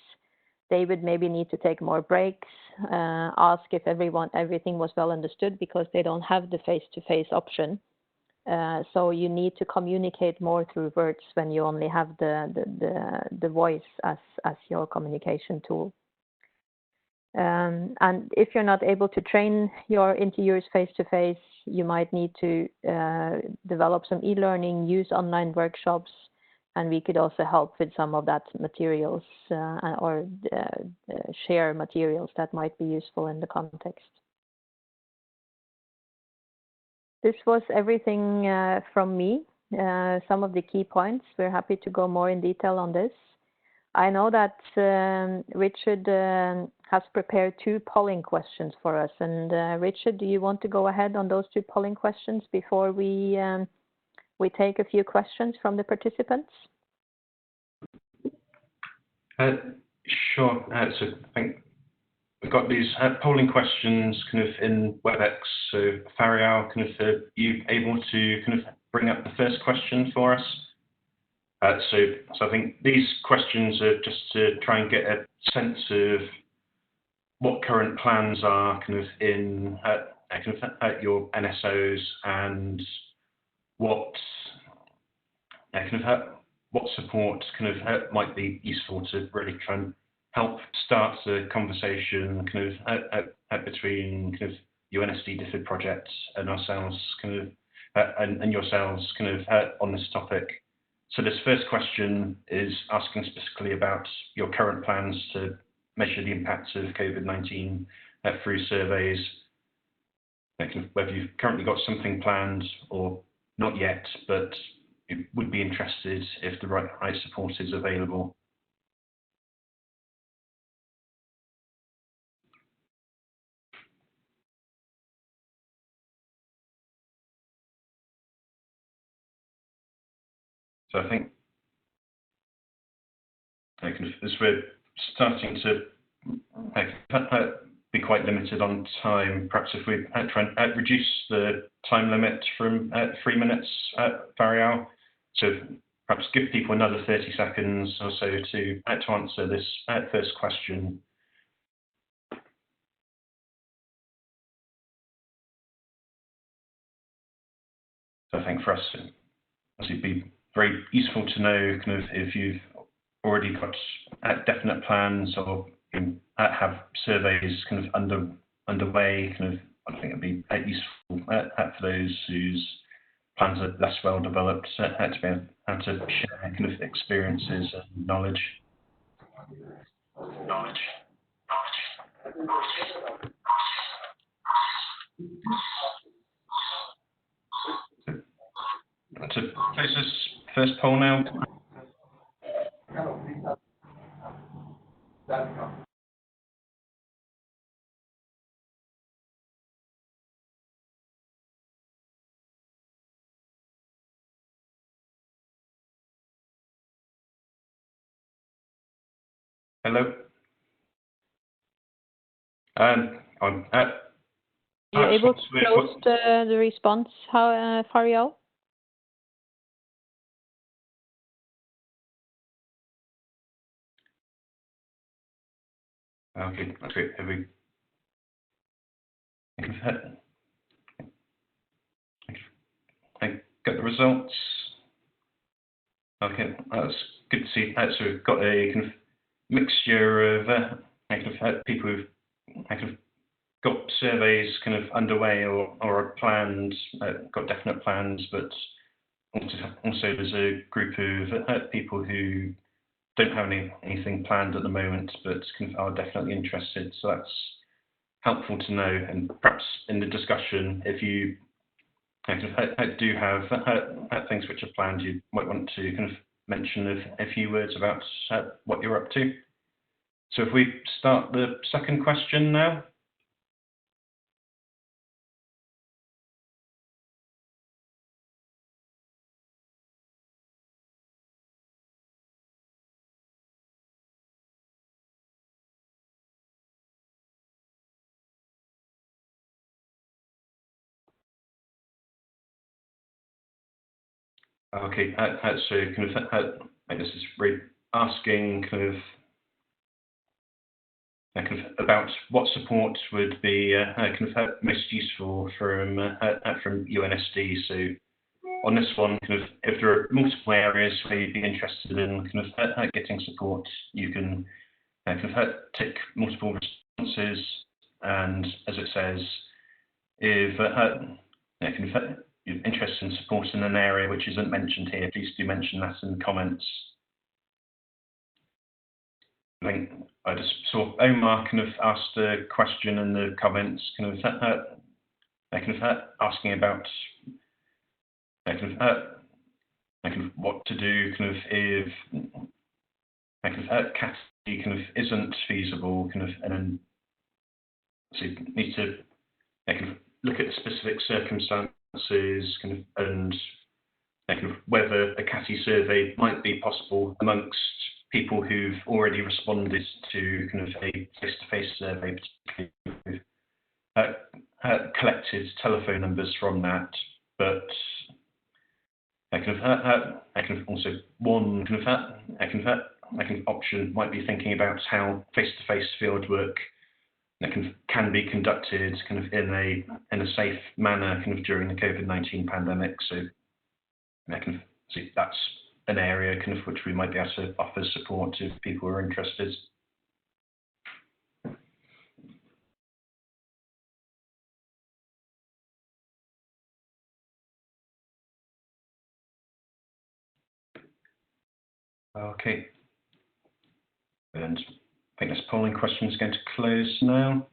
They would maybe need to take more breaks, ask if everything was well understood because they don't have the face-to-face option. So you need to communicate more through words when you only have the voice as your communication tool. And if you're not able to train your interviewers face-to-face, you might need to develop some e-learning, use online workshops, and we could also help with some of that materials or share materials that might be useful in the context. This was everything from me, some of the key points. We're happy to go more in detail on this. I know that Richard has prepared 2 polling questions for us. And Richard, do you want to go ahead on those 2 polling questions before we take a few questions from the participants? Sure. So I think we've got these polling questions kind of in WebEx. So Farial, kind of, are you able to kind of bring up the first question for us? So I think these questions are just to try and get a sense of what current plans are kind of in at your NSOs and what what support kind of might be useful to really try and help start a conversation kind of between kind of UNSD-DFID projects and ourselves kind of and yourselves kind of on this topic. So this first question is asking specifically about your current plans to measure the impacts of COVID-19 through surveys, whether you've currently got something planned or not yet, but it would be interested if the right support is available. So I think as we're starting to be quite limited on time, perhaps if we try and reduce the time limit from 3 minutes, Farial, so perhaps give people another 30 seconds or so to answer this first question. So I think for us, it'd be very useful to know if you've already got definite plans or have surveys underway. I think it'd be useful for those whose plans are less well developed to be able to share experiences and knowledge. To close this first poll now. Hello. You're able to close the response, Farial? Okay, that's great. Have we? I got the results. Okay, that's good to see. So we've got a mixture of people who've got surveys underway or are planned, got definite plans, but also there's a group of people who don't have anything planned at the moment, but are definitely interested. So that's helpful to know. And perhaps in the discussion, if you do have things which are planned, you might want to mention a few words about what you're up to. So if we start the second question now. Okay, so this is really asking about what support would be most useful from UNSD. So on this one, if there are multiple areas where you'd be interested in getting support, you can tick multiple responses, and as it says, if you're interested in support in an area which isn't mentioned here, please do mention that in the comments. I think I just saw Omar asked a question in the comments, asking about what to do if CATI isn't feasible, and then so you need to look at the specific circumstances and whether a CATI survey might be possible amongst people who've already responded to a face-to-face survey, particularly collected telephone numbers from that, but also one option might be thinking about how face-to-face field work can be conducted in a safe manner during the COVID-19 pandemic. So see that's an area which we might be able to offer support if people are interested. Okay, and I think this polling question is going to close now.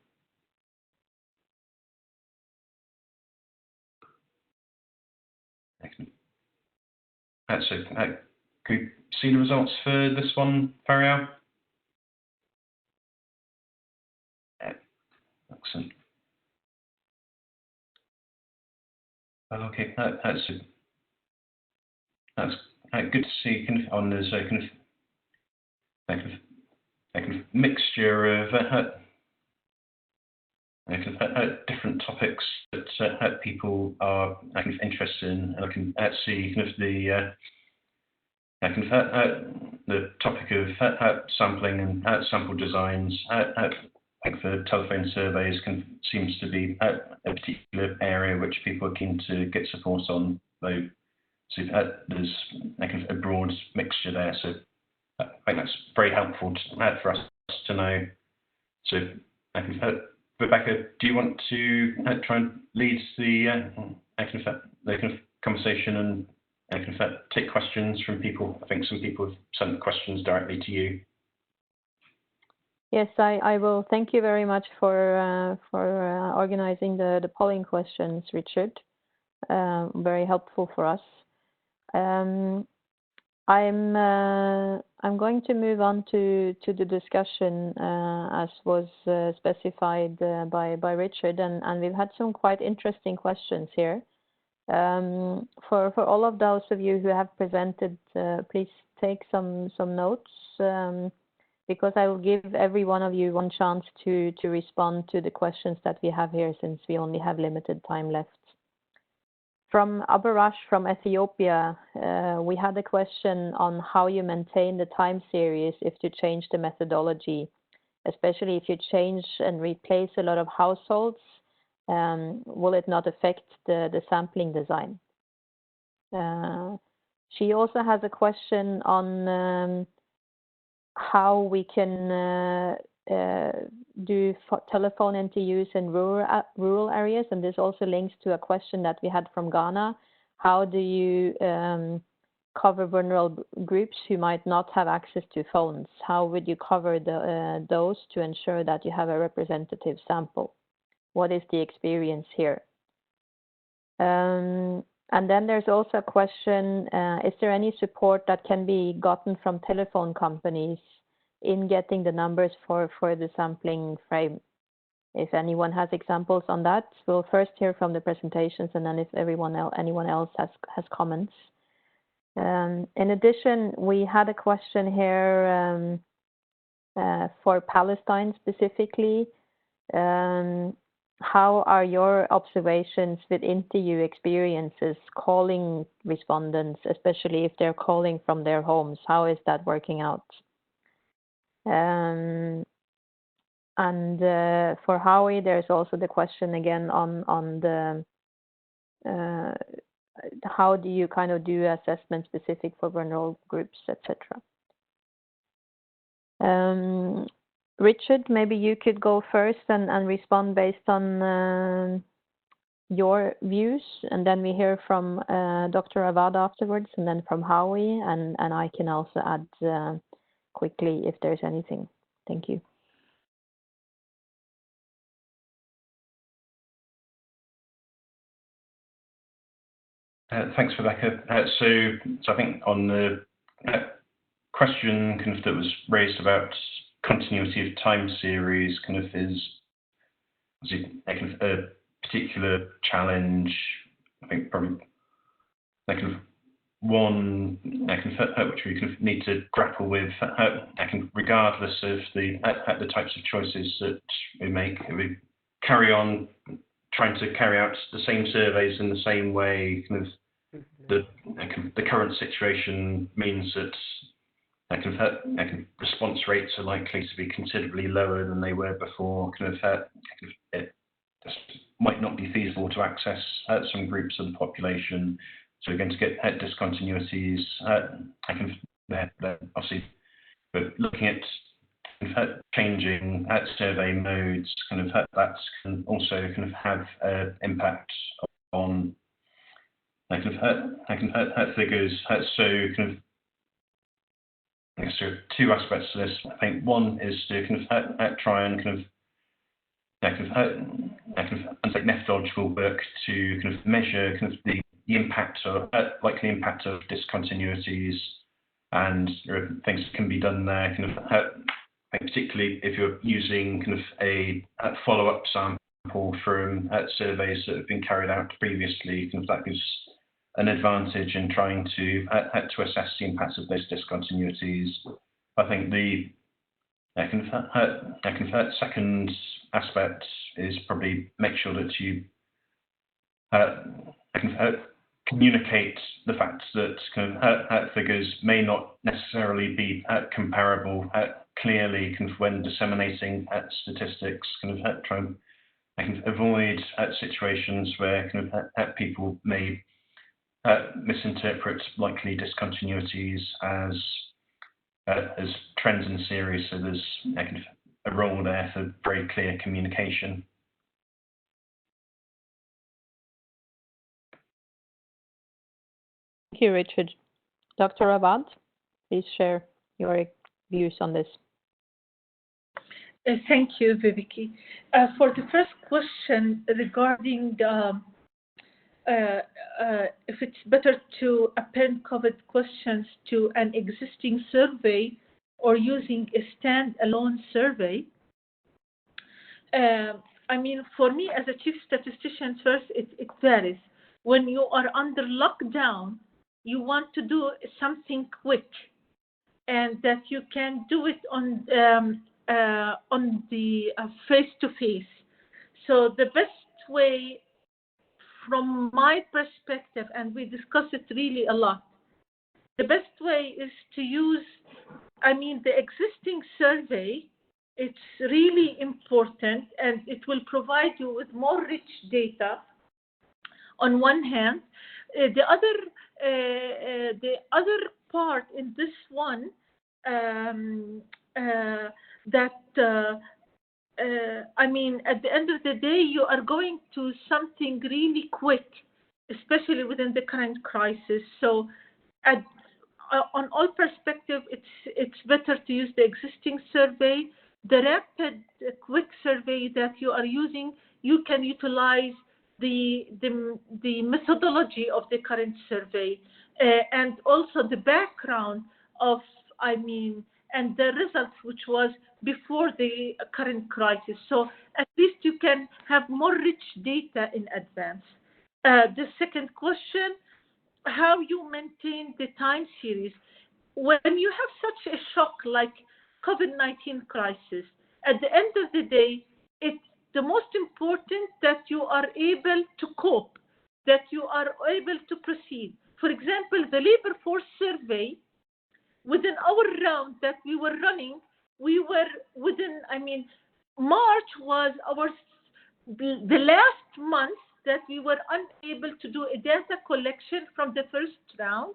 So, can you see the results for this one, Farial? Excellent. Okay, that's good to see kind of on this kind of mixture of different topics that people are kind of interested in. And I can see kind of the topic of sampling and sample designs. Like for telephone surveys seems to be a particular area which people are keen to get support on. Though, so there's kind of a broad mixture there. So I think that's very helpful for us to know. So Rebecca, do you want to try and lead the kind of conversation and kind of take questions from people? I think some people have sent questions directly to you. Yes, I will. Thank you very much for organizing the polling questions, Richard. Very helpful for us. I'm going to move on to the discussion as was specified by Richard, and we've had some quite interesting questions here. For all of those of you who have presented, please take some notes. Because I will give every one of you one chance to respond to the questions that we have here, since we only have limited time left. From Abarash from Ethiopia, we had a question on how you maintain the time series if you change the methodology, especially if you change and replace a lot of households. Will it not affect the sampling design? She also has a question on how we can do telephone interviews in rural areas, and this also links to a question that we had from Ghana. How do you cover vulnerable groups who might not have access to phones? How would you cover those to ensure that you have a representative sample? What is the experience here? And then there's also a question, is there any support that can be gotten from telephone companies in getting the numbers for the sampling frame? If anyone has examples on that, we'll first hear from the presentations, and then if anyone else has comments. In addition, we had a question here for Palestine specifically. How are your observations with interview experiences calling respondents, especially if they're calling from their homes? How is that working out? And for Howie, there's also the question again on the how do you kind of do assessment specific for vulnerable groups, etc. Richard, maybe you could go first and respond based on your views, and then we hear from Dr. Awad afterwards, and then from Howie, and I can also add quickly if there's anything. Thank you. Thanks, Rebecca. So I think on the question kind of that was raised about continuity of time series kind of is a particular challenge. I think probably kind of one which we kind of need to grapple with, regardless of the types of choices that we make. We carry on trying to carry out the same surveys in the same way. Kind of the current situation means that response rates are likely to be considerably lower than they were before. It just might not be feasible to access some groups of the population. So we're going to get discontinuities. Obviously, but looking at changing survey modes, that can also have impact on figures. So I guess there are two aspects to this. I think one is to try and undertake methodological work to measure the impact or likely impact of discontinuities, and there are things that can be done there. Particularly if you're using a follow-up sample from surveys that have been carried out previously, that gives an advantage in trying to assess the impacts of those discontinuities. I think the second aspect is probably make sure that you communicate the fact that figures may not necessarily be comparable clearly when disseminating statistics, try and avoid situations where people may misinterpret likely discontinuities as trends in series. So there's a role there for very clear communication. Thank you, Richard. Dr. Awad, please share your views on this. Thank you, Viveki. For the first question regarding if it's better to append COVID questions to an existing survey or using a standalone survey, I mean, for me as a chief statistician, first, it varies. When you are under lockdown, you want to do something quick, and that you can do it on the face-to-face. So the best way, from my perspective, and we discuss it really a lot, the best way is to use, I mean, the existing survey. It's really important, and it will provide you with more rich data. On one hand, the other part in this one I mean, at the end of the day, you are going to something really quick, especially within the current crisis. So, on all perspectives, it's better to use the existing survey. The rapid, quick survey that you are using, you can utilize the methodology of the current survey and also the background of, I mean, and the results, which was before the current crisis. So at least you can have more rich data in advance. The second question, how you maintain the time series. When you have such a shock like COVID-19 crisis, at the end of the day, it's the most important that you are able to cope, that you are able to proceed. For example, the labor force survey, within our round that we were running, we were within, I mean, March was the last month that we were unable to do a data collection from the first round.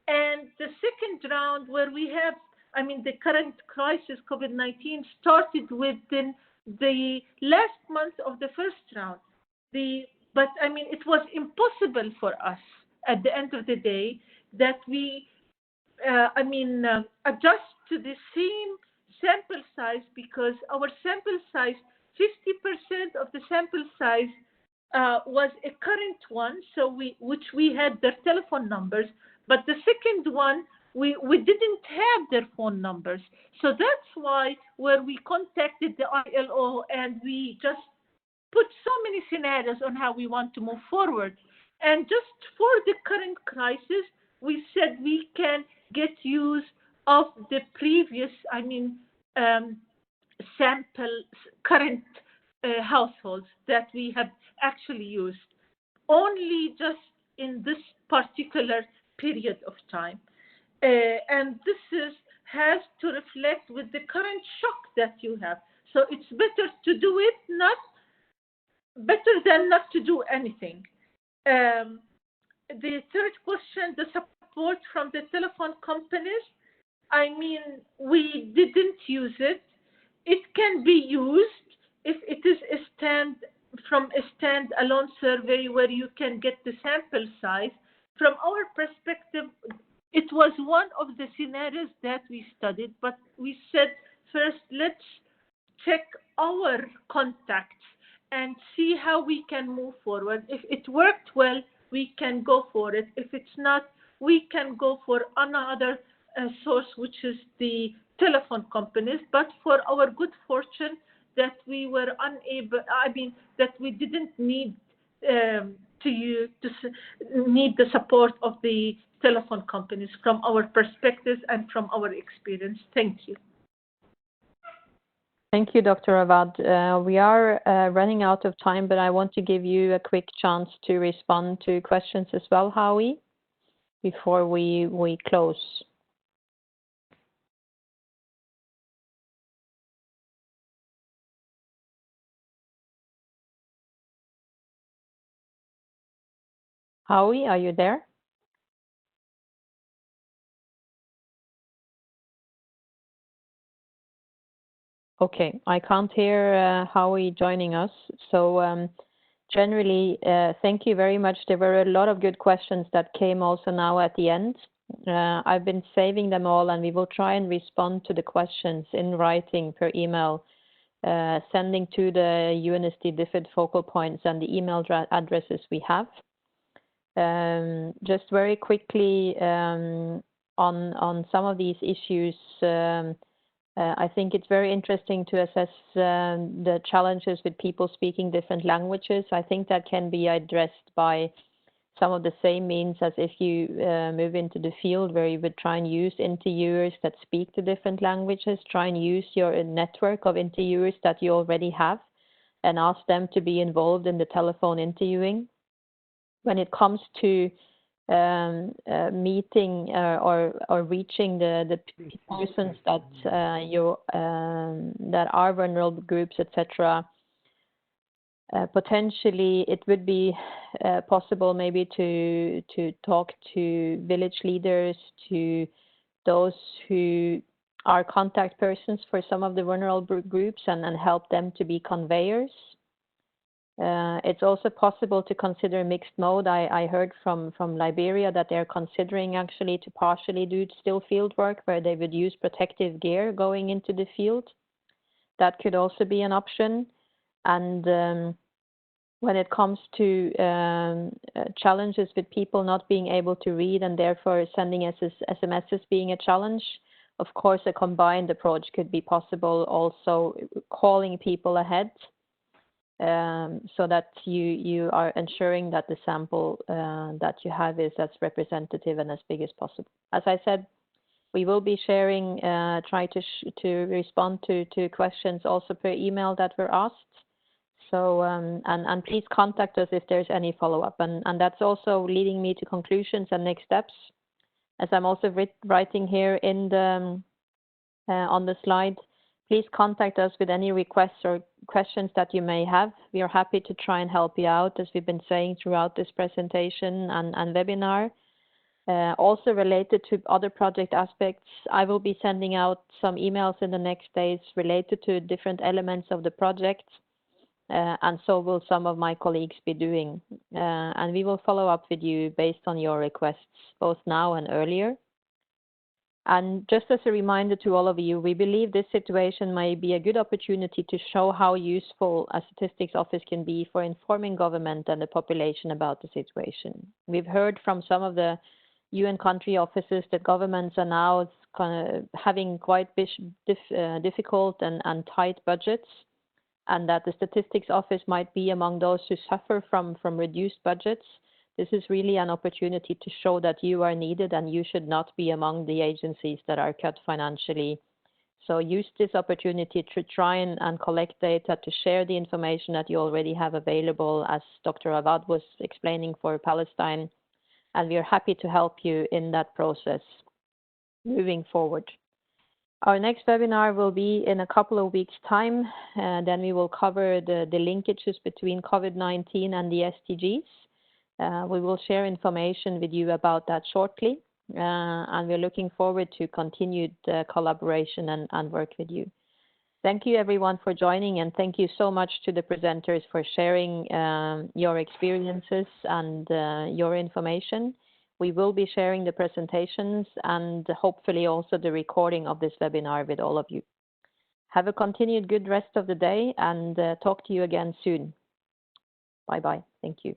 And the second round, where we have, I mean, the current crisis, COVID-19, started within the last month of the first round. But I mean, it was impossible for us at the end of the day that we, adjust to the same sample size, because our sample size, 50% of the sample size was a current one, so which we had their telephone numbers, but the second one, we didn't have their phone numbers. So that's why where we contacted the ILO and we just put so many scenarios on how we want to move forward. And just for the current crisis, we said we can get use of the previous, sample current households that we have actually used, only just in this particular period of time. And this has to reflect with the current shock that you have. So it's better to do it, better than not to do anything. The third question, the support from the telephone companies. I mean, we didn't use it. It can be used if it is from a stand-alone survey where you can get the sample size. From our perspective, it was one of the scenarios that we studied, but we said, first, let's check our contacts and see how we can move forward. If it worked well, we can go for it. If it's not, we can go for another source, which is the telephone companies. But for our good fortune, that we were unable, that we didn't need need the support of the telephone companies from our perspectives and from our experience. Thank you. Thank you, Dr. Awad. We are running out of time, but I want to give you a quick chance to respond to questions as well, Howie, before we close. Howie, are you there? Okay, I can't hear Howie joining us. So generally, thank you very much. There were a lot of good questions that came also now at the end. I've been saving them all, and we will try and respond to the questions in writing per email, sending to the UNSD-DFID focal points and the email addresses we have. Just very quickly on some of these issues, I think it's very interesting to assess the challenges with people speaking different languages. I think that can be addressed by some of the same means as if you move into the field where you would try and use interviewers that speak the different languages, try and use your network of interviewers that you already have and ask them to be involved in the telephone interviewing. When it comes to meeting or reaching the persons that that are vulnerable groups, etc. Potentially, it would be possible maybe to talk to village leaders, to those who are contact persons for some of the vulnerable groups, and help them to be conveyors. It's also possible to consider mixed mode. I heard from Liberia that they're considering actually to partially do still field work where they would use protective gear going into the field. That could also be an option. And when it comes to challenges with people not being able to read and therefore sending SMSs being a challenge, of course a combined approach could be possible, also calling people ahead. So that you are ensuring that the sample that you have is as representative and as big as possible. As I said, we will be sharing, try to respond to questions also per email that were asked. So, and please contact us if there's any follow-up. And that's also leading me to conclusions and next steps. As I'm also writing here in the on the slide, please contact us with any requests or questions that you may have. We are happy to try and help you out, as we've been saying throughout this presentation and webinar. Also related to other project aspects, I will be sending out some emails in the next days related to different elements of the project, and so will some of my colleagues be doing. And we will follow up with you based on your requests, both now and earlier. And just as a reminder to all of you, we believe this situation may be a good opportunity to show how useful a statistics office can be for informing government and the population about the situation. We've heard from some of the UN country offices that governments are now kind of having quite difficult and tight budgets, and that the statistics office might be among those who suffer from reduced budgets. This is really an opportunity to show that you are needed and you should not be among the agencies that are cut financially. So use this opportunity to try and collect data, to share the information that you already have available, as Dr. Awad was explaining for Palestine. And we are happy to help you in that process moving forward. Our next webinar will be in a couple of weeks' time. Then we will cover the linkages between COVID-19 and the SDGs. We will share information with you about that shortly, and we're looking forward to continued collaboration and work with you. Thank you everyone for joining, and thank you so much to the presenters for sharing your experiences and your information. We will be sharing the presentations and hopefully also the recording of this webinar with all of you. Have a continued good rest of the day, and talk to you again soon. Bye-bye. Thank you.